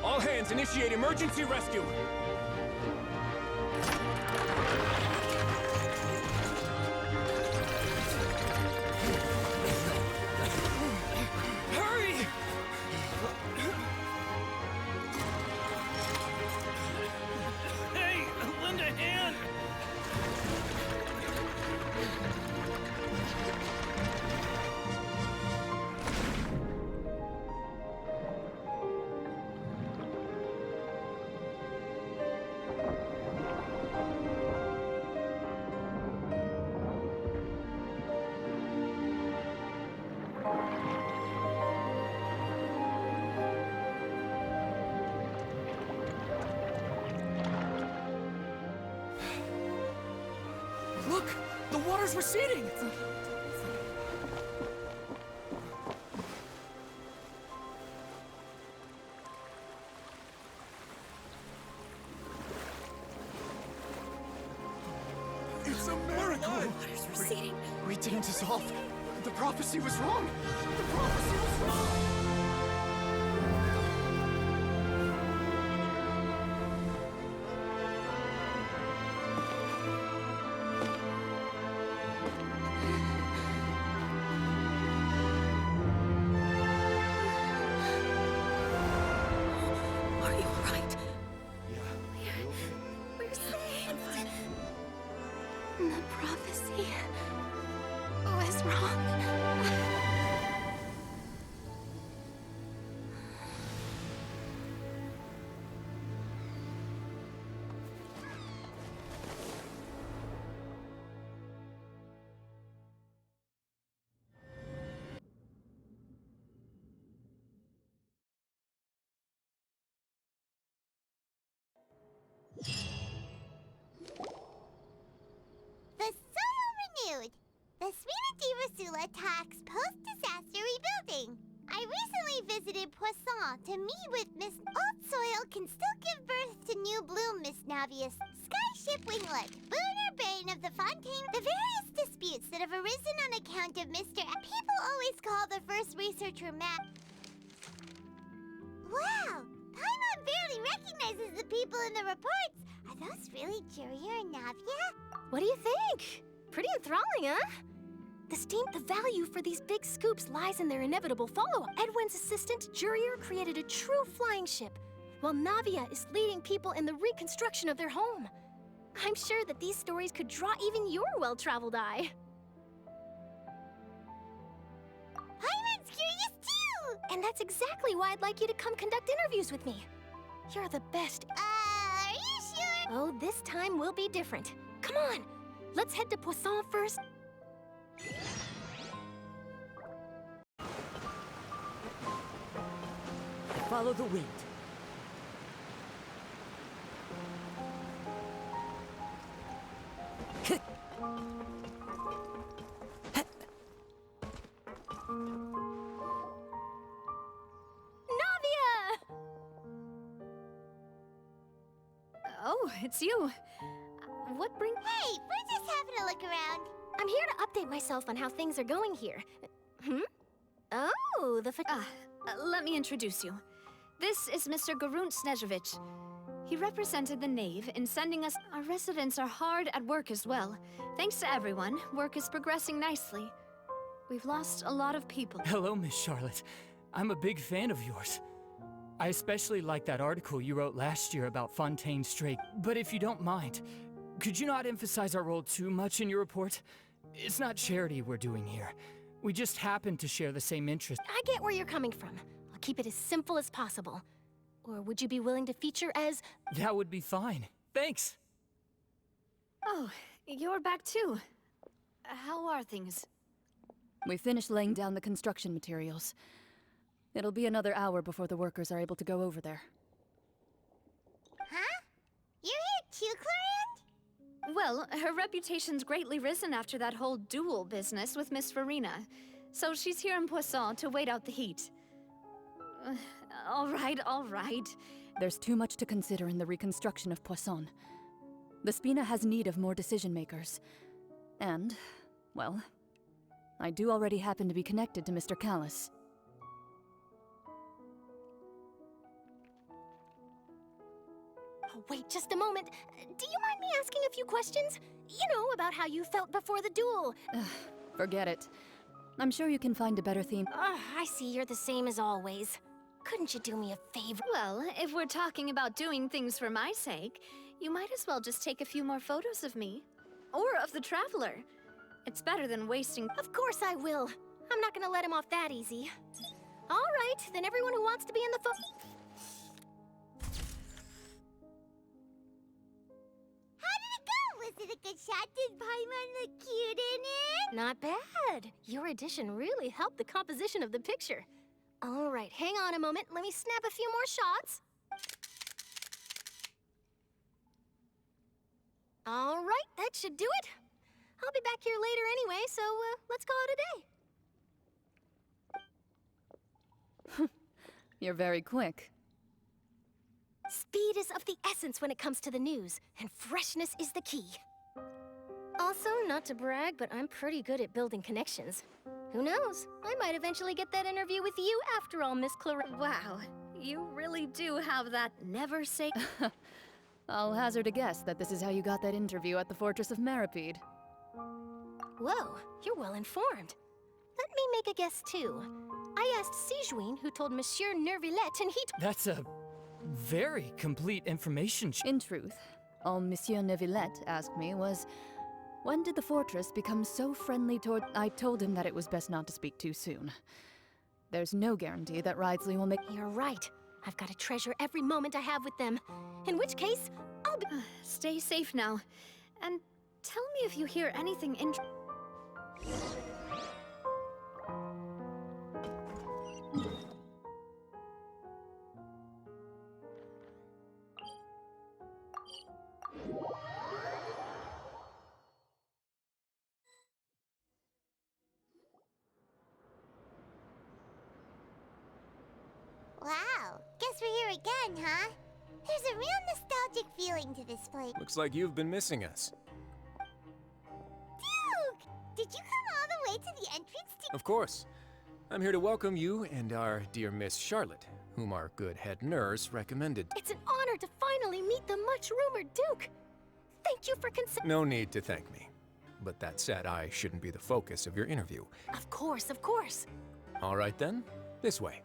[SPEAKER 19] All hands, initiate emergency rescue! Hurry! Hey, lend a hand!
[SPEAKER 1] Look! The water's receding!
[SPEAKER 16] succeeding.
[SPEAKER 11] We didn't dissolve. The prophecy was wrong. The prophecy was wrong.
[SPEAKER 16] Are you alright? We're saved. The prophecy was wrong.
[SPEAKER 2] The soil renewed. The Swina attacks post-disaster rebuilding. I recently visited Poisson to meet with Miss Old Soil can still give birth to new bloom, Miss Navius. Skyship Winglet, Booner Bane of the Fontaine. The various disputes that have arisen on account of Mr. People always call the first researcher Matt. Wow! Paimon barely recognizes the people in the reports. Are those really Jurier and Navia?
[SPEAKER 7] What do you think? Pretty enthralling, huh? The value for these big scoops lies in their inevitable follow-up. Edwin's assistant, Jurier, created a true flying ship, while Navia is leading people in the reconstruction of their home. I'm sure that these stories could draw even your well-traveled eye.
[SPEAKER 2] Paimon's curious too!
[SPEAKER 7] And that's exactly why I'd like you to come conduct interviews with me. You're the best.
[SPEAKER 2] Are you sure?
[SPEAKER 7] Oh, this time will be different. Come on, let's head to Poisson first.
[SPEAKER 17] Follow the wind.
[SPEAKER 7] Navia! Oh, it's you. What bring...
[SPEAKER 2] Hey, we're just having a look around.
[SPEAKER 7] I'm here to update myself on how things are going here. Oh,
[SPEAKER 4] let me introduce you. This is Mr. Garunt Snežević. He represented the Knave in sending us... Our residents are hard at work as well. Thanks to everyone, work is progressing nicely. We've lost a lot of people.
[SPEAKER 1] Hello, Miss Charlotte. I'm a big fan of yours. I especially like that article you wrote last year about Fontaine Strait. But if you don't mind, could you not emphasize our role too much in your report? It's not charity we're doing here. We just happen to share the same interest.
[SPEAKER 7] I get where you're coming from. I'll keep it as simple as possible. Or would you be willing to feature as...
[SPEAKER 1] That would be fine. Thanks.
[SPEAKER 4] Oh, you're back too. How are things?
[SPEAKER 20] We finished laying down the construction materials. It'll be another hour before the workers are able to go over there.
[SPEAKER 2] Huh? You're here too, Clarant?
[SPEAKER 4] Well, her reputation's greatly risen after that whole duel business with Miss Farina. So she's here in Poisson to wait out the heat. All right.
[SPEAKER 20] There's too much to consider in the reconstruction of Poisson. The Spina has need of more decision-makers. And, well, I do already happen to be connected to Mr. Callis.
[SPEAKER 7] Oh, wait just a moment. Do you mind me asking a few questions? You know, about how you felt before the duel.
[SPEAKER 20] Forget it. I'm sure you can find a better theme.
[SPEAKER 7] I see you're the same as always. Couldn't you do me a favor?
[SPEAKER 4] Well, if we're talking about doing things for my sake, you might as well just take a few more photos of me. Or of the Traveler. It's better than wasting...
[SPEAKER 7] Of course I will. I'm not gonna let him off that easy. All right, then everyone who wants to be in the
[SPEAKER 2] How did it go? Was it a good shot? Did Paimon look cute in it?
[SPEAKER 7] Not bad. Your addition really helped the composition of the picture. All right, hang on a moment. Let me snap a few more shots. All right, that should do it. I'll be back here later anyway, so let's call it a day.
[SPEAKER 20] You're very quick.
[SPEAKER 7] Speed is of the essence when it comes to the news, and freshness is the key. Also, not to brag, but I'm pretty good at building connections. Who knows? I might eventually get that interview with you after all, Miss Clarissa.
[SPEAKER 4] Wow, you really do have that never say.
[SPEAKER 20] I'll hazard a guess that this is how you got that interview at the Fortress of Meripede.
[SPEAKER 7] Whoa, you're well informed. Let me make a guess too. I asked Sijuin, who told Monsieur Nervillette, and he
[SPEAKER 1] That's a very complete information.
[SPEAKER 20] In truth, all Monsieur Nervillette asked me was, when did the fortress become so friendly toward... I told him that it was best not to speak too soon. There's no guarantee that Wriothesley will make...
[SPEAKER 7] You're right. I've got to treasure every moment I have with them. In which case, I'll be...
[SPEAKER 4] Stay safe now. And tell me if you hear anything
[SPEAKER 2] Wow, guess we're here again, huh? There's a real nostalgic feeling to this place.
[SPEAKER 19] Looks like you've been missing us.
[SPEAKER 2] Duke! Did you come all the way to the entrance to—
[SPEAKER 19] Of course. I'm here to welcome you and our dear Miss Charlotte, whom our good head nurse recommended.
[SPEAKER 7] It's an honor to finally meet the much-rumored Duke. Thank you for
[SPEAKER 19] No need to thank me. But that said, I shouldn't be the focus of your interview.
[SPEAKER 7] Of course, of course.
[SPEAKER 19] All right then, this way.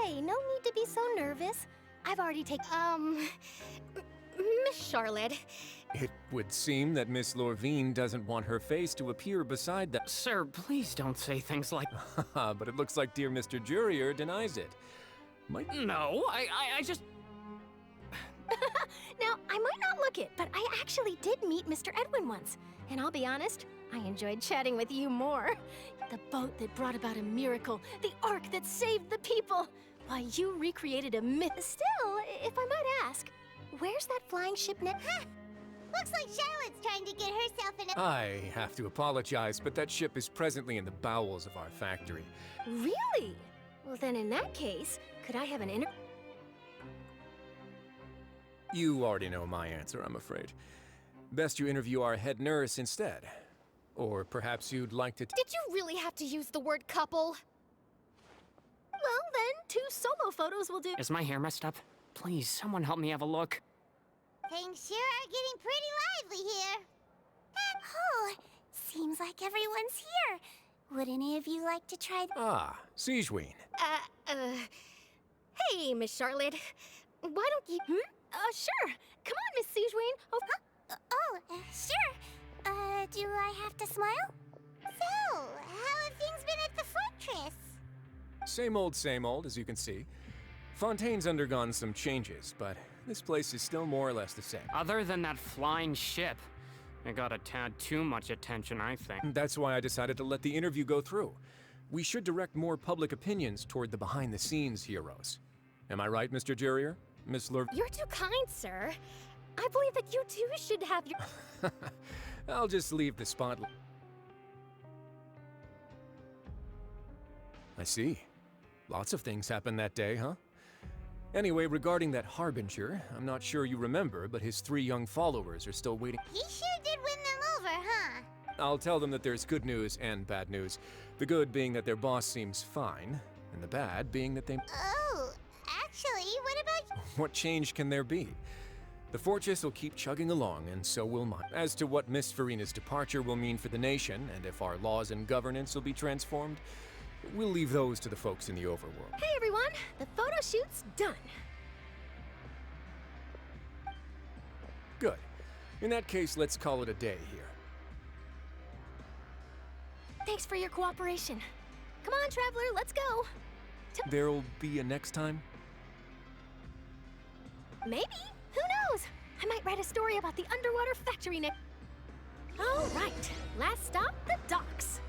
[SPEAKER 7] Hey, no need to be so nervous. I've already taken, Miss Charlotte.
[SPEAKER 19] It would seem that Miss Lorvine doesn't want her face to appear beside that.
[SPEAKER 1] Sir, please don't say things like...
[SPEAKER 19] But it looks like dear Mr. Jurier denies it.
[SPEAKER 1] No, I just...
[SPEAKER 7] Now, I might not look it, but I actually did meet Mr. Edwin once. And I'll be honest, I enjoyed chatting with you more. The boat that brought about a miracle, the ark that saved the people. Why, you recreated a myth. Still, if I might ask, where's that flying ship now?
[SPEAKER 2] Looks like Charlotte's trying to get herself in a—
[SPEAKER 19] I have to apologize, but that ship is presently in the bowels of our factory.
[SPEAKER 7] Really? Well, then in that case, could I have an inter—
[SPEAKER 19] You already know my answer, I'm afraid. Best you interview our head nurse instead. Or perhaps you'd like to—
[SPEAKER 7] Did you really have to use the word couple? Well, then, 2 solo photos will do.
[SPEAKER 1] Is my hair messed up? Please, someone help me have a look.
[SPEAKER 2] Things sure are getting pretty lively here. Oh, seems like everyone's here. Would any of you like to try—
[SPEAKER 19] Ah, Sijuin.
[SPEAKER 7] Hey, Miss Charlotte. Why don't you— sure. Come on, Miss Sijuin.
[SPEAKER 2] Sure. Do I have to smile? So, how have things been at the fortress?
[SPEAKER 19] Same old, as you can see. Fontaine's undergone some changes, but this place is still more or less the same.
[SPEAKER 1] Other than that flying ship, it got a tad too much attention, I think.
[SPEAKER 19] That's why I decided to let the interview go through. We should direct more public opinions toward the behind-the-scenes heroes. Am I right, Mr. Jurier? Miss Lor—
[SPEAKER 7] You're too kind, sir. I believe that you too should have your—
[SPEAKER 19] I'll just leave the spotlight. I see. Lots of things happened that day, huh? Anyway, regarding that Harbinger, I'm not sure you remember, but his 3 young followers are still waiting.
[SPEAKER 2] He sure did win them over, huh?
[SPEAKER 19] I'll tell them that there's good news and bad news. The good being that their boss seems fine, and the bad being that they—
[SPEAKER 2] Oh, actually, what about—
[SPEAKER 19] What change can there be? The fortress will keep chugging along, and so will mine. As to what Miss Farina's departure will mean for the nation, and if our laws and governance will be transformed, we'll leave those to the folks in the overworld.
[SPEAKER 7] Hey, everyone. The photo shoot's done.
[SPEAKER 19] Good. In that case, let's call it a day here.
[SPEAKER 7] Thanks for your cooperation. Come on, Traveler, let's go.
[SPEAKER 19] There'll be a next time?
[SPEAKER 7] Maybe. Who knows? I might write a story about the underwater factory next. All right. Last stop, the docks.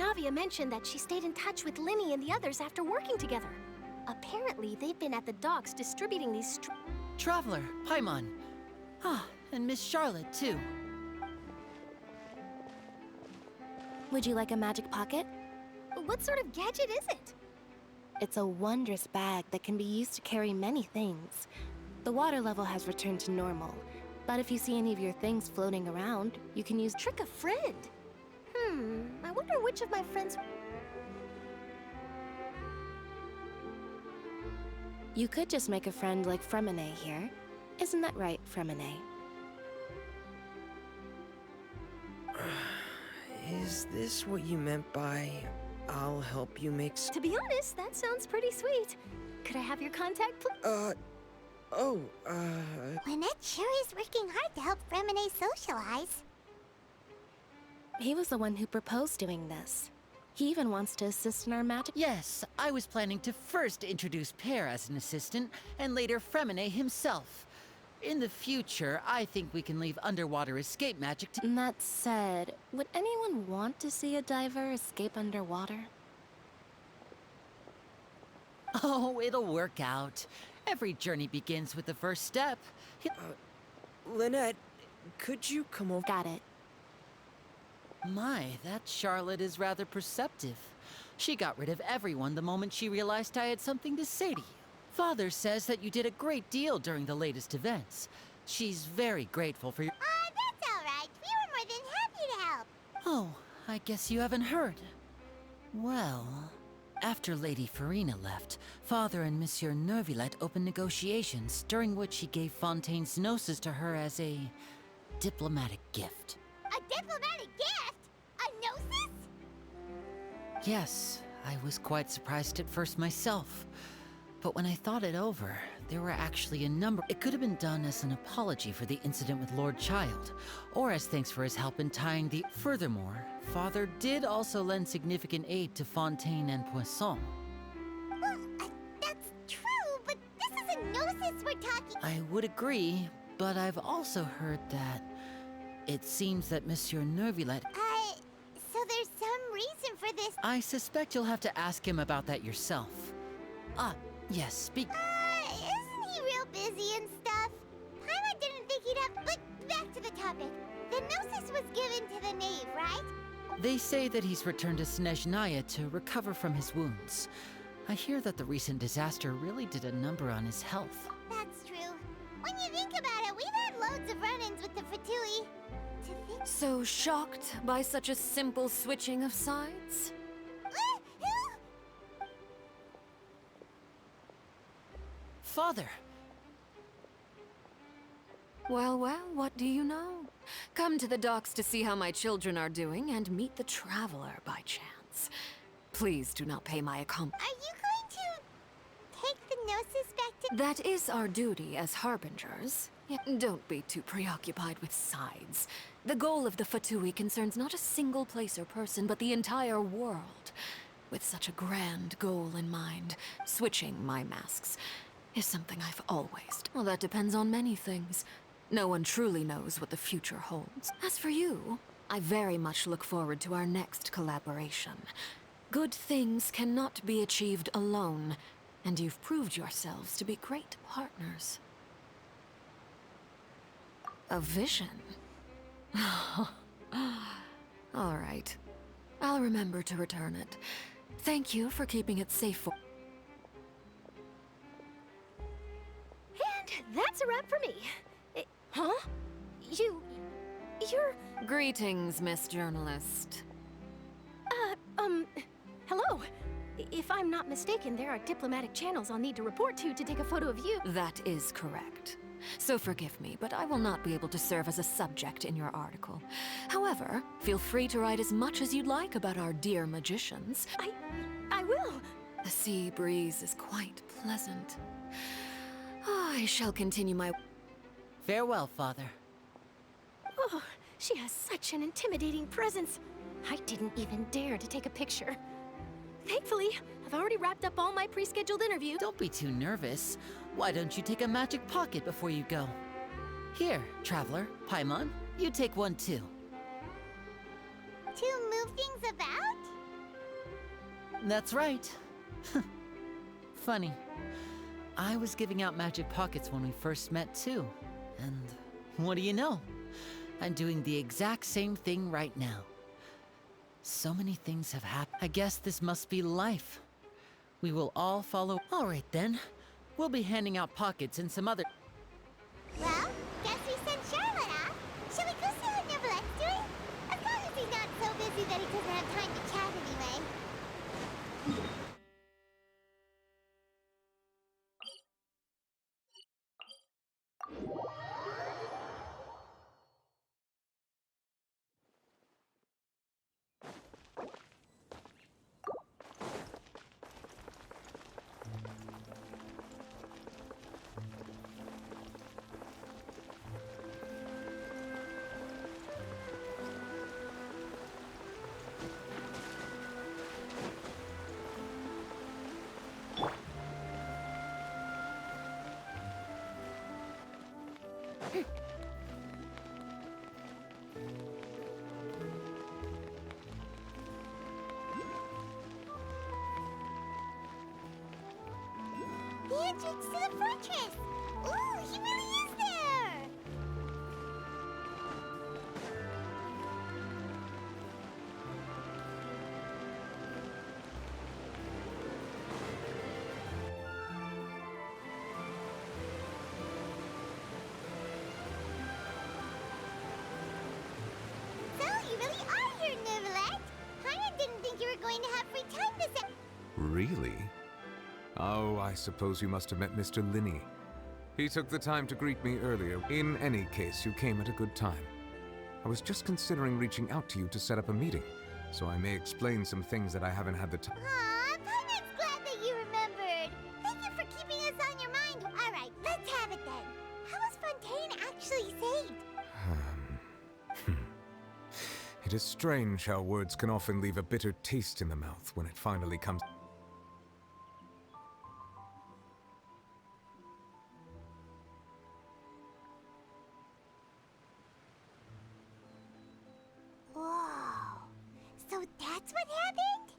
[SPEAKER 7] Navia mentioned that she stayed in touch with Linny and the others after working together. Apparently, they've been at the docks distributing these
[SPEAKER 5] Traveler, Paimon. Ah, and Miss Charlotte, too.
[SPEAKER 21] Would you like a magic pocket?
[SPEAKER 7] What sort of gadget is it?
[SPEAKER 21] It's a wondrous bag that can be used to carry many things. The water level has returned to normal, but if you see any of your things floating around, you can use
[SPEAKER 7] Trick a friend. I wonder which of my friends...
[SPEAKER 21] You could just make a friend like Fremine here. Isn't that right, Fremine?
[SPEAKER 17] Is this what you meant by, I'll help you make
[SPEAKER 7] To be honest, that sounds pretty sweet. Could I have your contact, please?
[SPEAKER 2] Lynette sure is working hard to help Fremine socialize.
[SPEAKER 21] He was the one who proposed doing this. He even wants to assist in our magic.
[SPEAKER 5] Yes, I was planning to first introduce Pear as an assistant, and later Fremine himself. In the future, I think we can leave underwater escape magic to—
[SPEAKER 21] That said, would anyone want to see a diver escape underwater?
[SPEAKER 5] Oh, it'll work out. Every journey begins with the first step.
[SPEAKER 17] Lynette, could you come over?
[SPEAKER 21] Got it.
[SPEAKER 5] My, that Charlotte is rather perceptive. She got rid of everyone the moment she realized I had something to say to you. Father says that you did a great deal during the latest events. She's very grateful for your—
[SPEAKER 2] That's all right. We were more than happy to help.
[SPEAKER 5] Oh, I guess you haven't heard. Well, after Lady Farina left, Father and Monsieur Neuvillette opened negotiations, during which he gave Fontaine's gnosis to her as a diplomatic gift.
[SPEAKER 2] A diplomatic gift? A gnosis?
[SPEAKER 5] Yes, I was quite surprised at first myself. But when I thought it over, there were actually a number— It could have been done as an apology for the incident with Lord Child, or as thanks for his help in tying the— Furthermore, Father did also lend significant aid to Fontaine and Poisson.
[SPEAKER 2] Well, that's true, but this is a gnosis we're talking—
[SPEAKER 5] I would agree, but I've also heard that it seems that Monsieur Neuvillette—
[SPEAKER 2] so there's some reason for this—
[SPEAKER 5] I suspect you'll have to ask him about that yourself. Ah, yes, speak—
[SPEAKER 2] isn't he real busy and stuff? Paimon didn't think he'd have— But back to the topic. The gnosis was given to the knave, right?
[SPEAKER 5] They say that he's returned to Snezhnaya to recover from his wounds. I hear that the recent disaster really did a number on his health.
[SPEAKER 2] That's true. When you think about it, we've had loads of run-ins with the Fatui. To think—
[SPEAKER 12] So shocked by such a simple switching of sides?
[SPEAKER 5] Father!
[SPEAKER 12] Well, what do you know? Come to the docks to see how my children are doing and meet the traveler by chance. Please do not pay my accom—
[SPEAKER 2] Are you going to take the gnosis back to—
[SPEAKER 12] That is our duty as harbingers. Don't be too preoccupied with sides. The goal of the Fatui concerns not a single place or person, but the entire world. With such a grand goal in mind, switching my masks is something I've always— Well, that depends on many things. No one truly knows what the future holds. As for you, I very much look forward to our next collaboration. Good things cannot be achieved alone, and you've proved yourselves to be great partners. A vision? All right. I'll remember to return it. Thank you for keeping it safe for—
[SPEAKER 7] And that's a wrap for me. Huh? You're...
[SPEAKER 12] Greetings, Miss Journalist.
[SPEAKER 7] Hello. If I'm not mistaken, there are diplomatic channels I'll need to report to take a photo of you.
[SPEAKER 12] That is correct. So forgive me, but I will not be able to serve as a subject in your article. However, feel free to write as much as you'd like about our dear magicians.
[SPEAKER 7] I will.
[SPEAKER 12] The sea breeze is quite pleasant. I shall continue my—
[SPEAKER 5] Farewell, Father.
[SPEAKER 7] Oh, she has such an intimidating presence. I didn't even dare to take a picture. Thankfully, I've already wrapped up all my pre-scheduled interviews.
[SPEAKER 5] Don't be too nervous. Why don't you take a magic pocket before you go? Here, Traveler, Paimon, you take one too.
[SPEAKER 2] To move things about?
[SPEAKER 5] That's right. Funny. I was giving out magic pockets when we first met, too. And what do you know? I'm doing the exact same thing right now. So many things have happened. I guess this must be life. We will all follow. All right, then. We'll be handing out pockets and some other...
[SPEAKER 2] Well, guess we sent Charlotte off. Shall we go see what Neverlette's doing? As long as he's not so busy that he doesn't have time to chat anyway. The entrance to the fortress! Ooh, he really is there! So, you really are here, Neverlette! Paimon didn't think you were going to have free time this
[SPEAKER 3] Really? Oh, I suppose you must have met Mr. Linney. He took the time to greet me earlier. In any case, you came at a good time. I was just considering reaching out to you to set up a meeting, so I may explain some things that I haven't had the time.
[SPEAKER 2] Aw, Paimon's glad that you remembered. Thank you for keeping us on your mind. All right, let's have it then. How was Fontaine actually saved?
[SPEAKER 3] It is strange how words can often leave a bitter taste in the mouth when it finally comes.
[SPEAKER 2] Whoa. So that's what happened?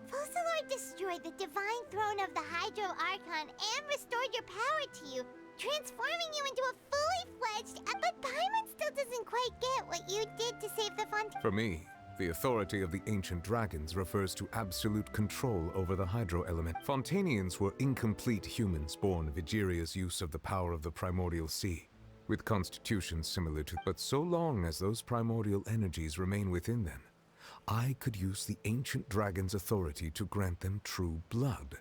[SPEAKER 2] Focalor destroyed the divine throne of the Hydro Archon and restored your power to you, transforming you into a fully fledged... But Paimon still doesn't quite get what you did to save the Fontaine.
[SPEAKER 3] For me, the authority of the ancient dragons refers to absolute control over the hydro element. Fontainians were incomplete humans born of Egeria's use of the power of the primordial sea, with constitutions similar to... But so long as those primordial energies remain within them, I could use the ancient dragon's authority to grant them true blood.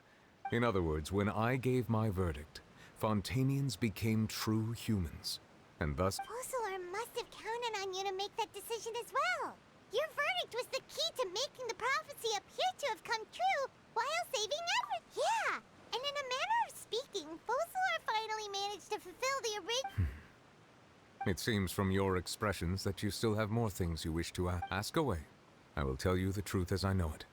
[SPEAKER 3] In other words, when I gave my verdict, Fontainians became true humans, and thus...
[SPEAKER 2] Focalor must have counted on you to make that decision as well. Your verdict was the key to making the prophecy appear to have come true while saving everything. Yeah, and in a manner of speaking, Focalor finally managed to fulfill the original...
[SPEAKER 3] It seems from your expressions that you still have more things you wish to ask away. I will tell you the truth as I know it.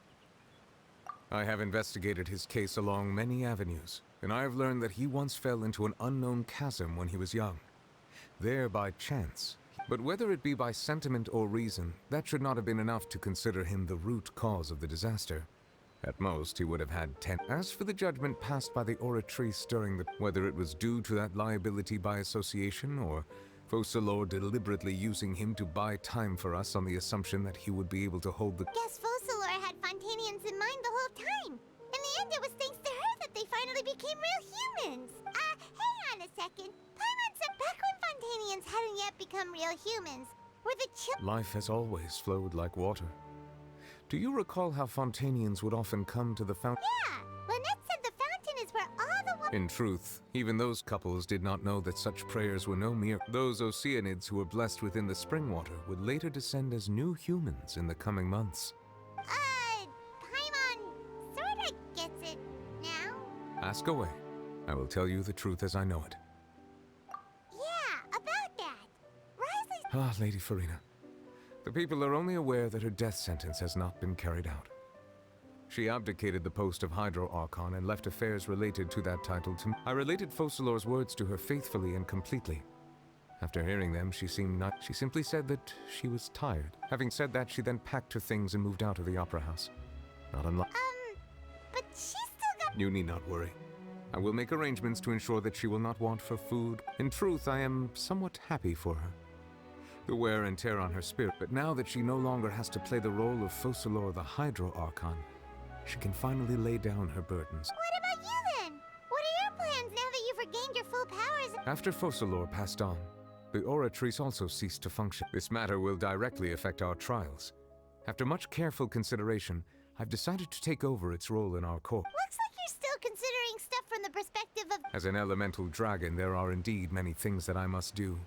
[SPEAKER 3] I have investigated his case along many avenues, and I have learned that he once fell into an unknown chasm when he was young. There by chance. But whether it be by sentiment or reason, that should not have been enough to consider him the root cause of the disaster. At most, he would have had 10. As for the judgment passed by the oratrice during the... Whether it was due to that liability by association, or Focalor deliberately using him to buy time for us on the assumption that he would be able to hold the...
[SPEAKER 2] Guess Focalor had Fontainians in mind the whole time. In the end, it was thanks to her that they finally became real humans. Hang on a second. Paimon said back when Fontainians hadn't yet become real humans, were the
[SPEAKER 3] Life has always flowed like water. Do you recall how Fontainians would often come to the fountain?
[SPEAKER 2] Yeah, Lynette said the fountain is where all the water...
[SPEAKER 3] In truth, even those couples did not know that such prayers were no mere... Those Oceanids who were blessed within the spring water would later descend as new humans in the coming months.
[SPEAKER 2] Paimon sorta gets it now.
[SPEAKER 3] Ask away. I will tell you the truth as I know it.
[SPEAKER 2] Yeah, about that. Risley's...
[SPEAKER 3] Ah, Lady Farina. The people are only aware that her death sentence has not been carried out. She abdicated the post of Hydro Archon and left affairs related to that title to me. I related Focalor's words to her faithfully and completely. After hearing them, she seemed not... She simply said that she was tired. Having said that, she then packed her things and moved out of the opera house. Not unlike... You need not worry. I will make arrangements to ensure that she will not want for food. In truth, I am somewhat happy for her. The wear and tear on her spirit, but now that she no longer has to play the role of Focalor the Hydro Archon, she can finally lay down her burdens.
[SPEAKER 2] What about you then? What are your plans now that you've regained your full powers?
[SPEAKER 3] After Focalor passed on, the Oratrice also ceased to function. This matter will directly affect our trials. After much careful consideration, I've decided to take over its role in our court.
[SPEAKER 2] Looks like you're still considering stuff from the perspective of...
[SPEAKER 3] As an elemental dragon, there are indeed many things that I must do.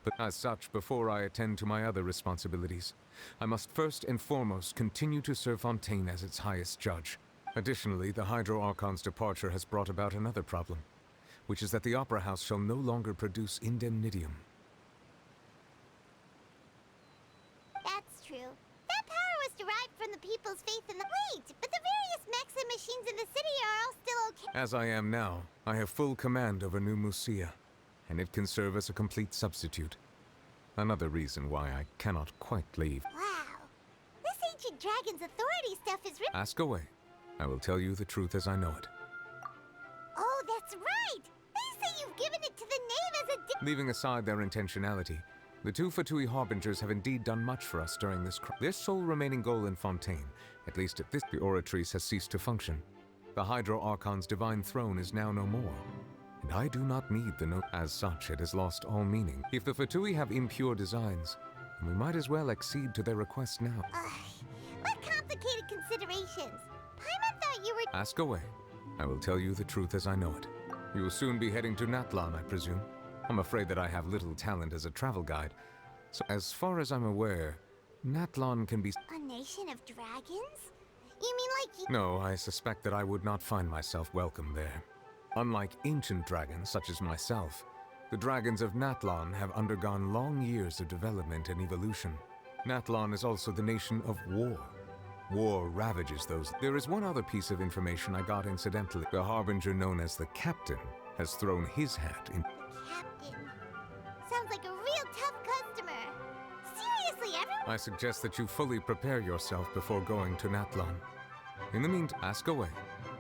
[SPEAKER 3] But as such, before I attend to my other responsibilities, I must first and foremost continue to serve Fontaine as its highest judge. Additionally, the Hydro Archon's departure has brought about another problem, which is that the Opera House shall no longer produce indemnitium.
[SPEAKER 2] That's true. That power was derived from the people's faith in the... Wait, but the various mechs and machines in the city are all still okay?
[SPEAKER 3] As I am now, I have full command over New Musia, and it can serve as a complete substitute. Another reason why I cannot quite leave.
[SPEAKER 2] Wow. This ancient dragon's authority stuff is really...
[SPEAKER 3] Ask away. I will tell you the truth as I know it.
[SPEAKER 2] Oh, that's right! They say you've given it to the knave as a...
[SPEAKER 3] Leaving aside their intentionality, the two Fatui Harbingers have indeed done much for us during this Their sole remaining goal in Fontaine, at least at this, the Oratrice has ceased to function. The Hydro Archon's divine throne is now no more. And I do not need the note. As such, it has lost all meaning. If the Fatui have impure designs, then we might as well accede to their request now.
[SPEAKER 2] What complicated considerations? Paimon thought you were...
[SPEAKER 3] Ask away. I will tell you the truth as I know it. You will soon be heading to Natlan, I presume. I'm afraid that I have little talent as a travel guide. So as far as I'm aware, Natlan can be...
[SPEAKER 2] A nation of dragons? You mean like...
[SPEAKER 3] No, I suspect that I would not find myself welcome there. Unlike ancient dragons such as myself, the dragons of Natlan have undergone long years of development and evolution. Natlan is also the nation of war. War ravages those. There is one other piece of information I got incidentally. The Harbinger known as the Captain has thrown his hat in...
[SPEAKER 2] Captain. Sounds like a real tough customer. Seriously, everyone...
[SPEAKER 3] I suggest that you fully prepare yourself before going to Natlan. In the meantime, ask away.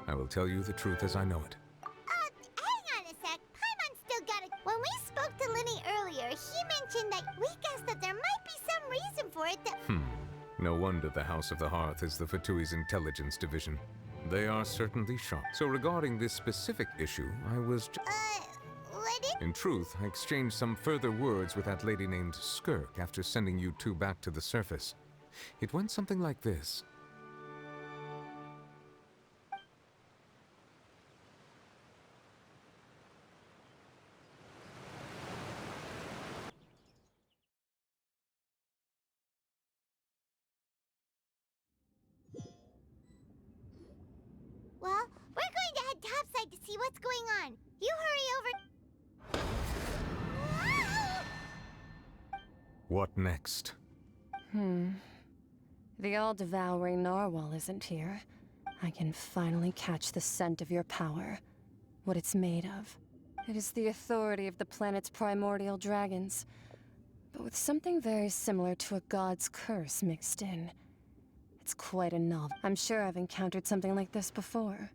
[SPEAKER 3] I will tell you the truth as I know it.
[SPEAKER 2] Hang on a sec. Paimon still got it. When we spoke to Linny earlier, he mentioned that we guessed that there might be some reason for it that...
[SPEAKER 3] No wonder the House of the Hearth is the Fatui's intelligence division. They are certainly sharp. So regarding this specific issue, I was... In truth, I exchanged some further words with that lady named Skirk after sending you two back to the surface. It went something like this.
[SPEAKER 2] Well, we're going to head topside to see what's going on. You hurry over...
[SPEAKER 3] What next?
[SPEAKER 18] The all-devouring narwhal isn't here. I can finally catch the scent of your power. What it's made of. It is the authority of the planet's primordial dragons, but with something very similar to a god's curse mixed in. It's quite a novel. I'm sure I've encountered something like this before.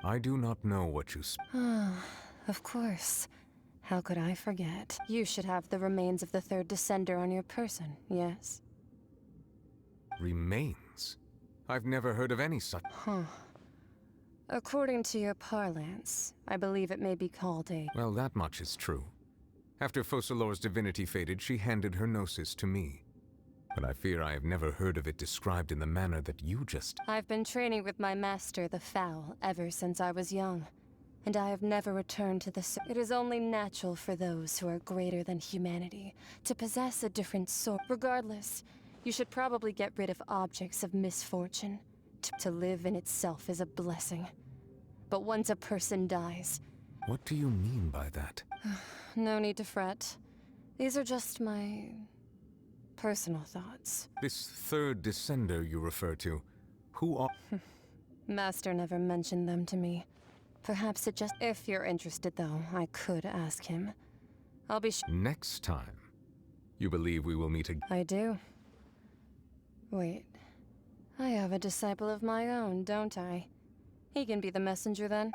[SPEAKER 3] I do not know what you
[SPEAKER 18] Of course. How could I forget? You should have the remains of the third descender on your person, yes?
[SPEAKER 3] Remains? I've never heard of any such...
[SPEAKER 18] According to your parlance, I believe it may be called a...
[SPEAKER 3] Well, that much is true. After Focalor's divinity faded, she handed her gnosis to me. But I fear I have never heard of it described in the manner that you just...
[SPEAKER 18] I've been training with my master, the Fowl, ever since I was young. And I have never returned to the... It is only natural for those who are greater than humanity to possess a different sort. Regardless, you should probably get rid of objects of misfortune. To live in itself is a blessing. But once a person dies...
[SPEAKER 3] What do you mean by that?
[SPEAKER 18] No need to fret. These are just my... personal thoughts.
[SPEAKER 3] This third descender you refer to, who are...
[SPEAKER 18] Master never mentioned them to me. Perhaps it just... If you're interested, though, I could ask him. I'll be
[SPEAKER 3] Next time, you believe we will meet again?
[SPEAKER 18] I do. Wait. I have a disciple of my own, don't I? He can be the messenger then.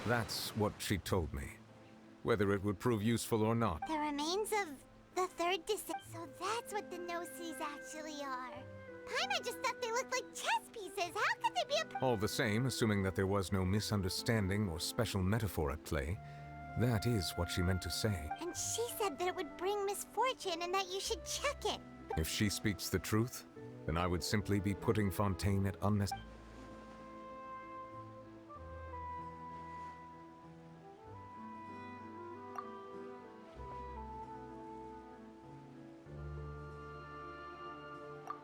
[SPEAKER 3] That's what she told me. Whether it would prove useful or not.
[SPEAKER 2] The remains of the third descent. So that's what the no-seas actually are. Paimon just thought they looked like chess pieces. How could they be a...
[SPEAKER 3] All the same, assuming that there was no misunderstanding or special metaphor at play, that is what she meant to say.
[SPEAKER 2] And she said that it would bring misfortune and that you should check it.
[SPEAKER 3] If she speaks the truth, then I would simply be putting Fontaine at unnecessary...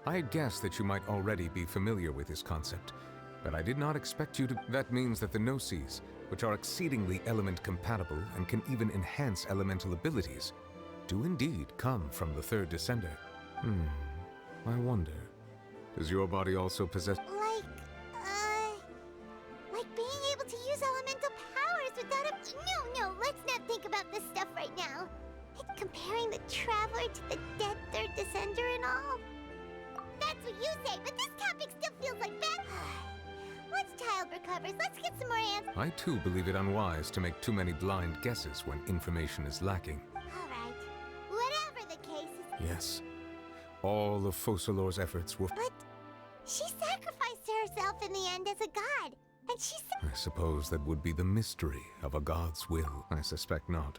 [SPEAKER 3] I had guessed that you might already be familiar with this concept, but I did not expect you to... That means that the no-seas, which are exceedingly element-compatible and can even enhance elemental abilities, do indeed come from the third descender. I wonder, does your body also possess...
[SPEAKER 2] Like being able to use elemental powers without a... No, let's not think about this stuff right now. It's comparing the Traveler to the dead third descender and all. That's what you say, but this topic still feels like bad. Once child recovers, let's get some more answers.
[SPEAKER 3] I too believe it unwise to make too many blind guesses when information is lacking.
[SPEAKER 2] Alright, whatever the case is...
[SPEAKER 3] Yes, all of Focalor's efforts were...
[SPEAKER 2] But she sacrificed herself in the end as a god, and she said...
[SPEAKER 3] I suppose that would be the mystery of a god's will. I suspect not.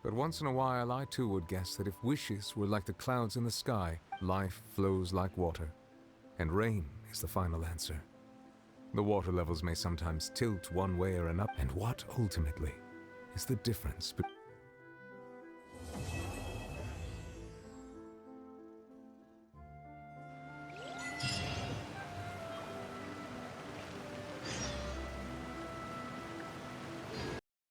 [SPEAKER 3] But once in a while, I too would guess that if wishes were like the clouds in the sky, life flows like water, and rain is the final answer. The water levels may sometimes tilt one way or another, and what ultimately is the difference between...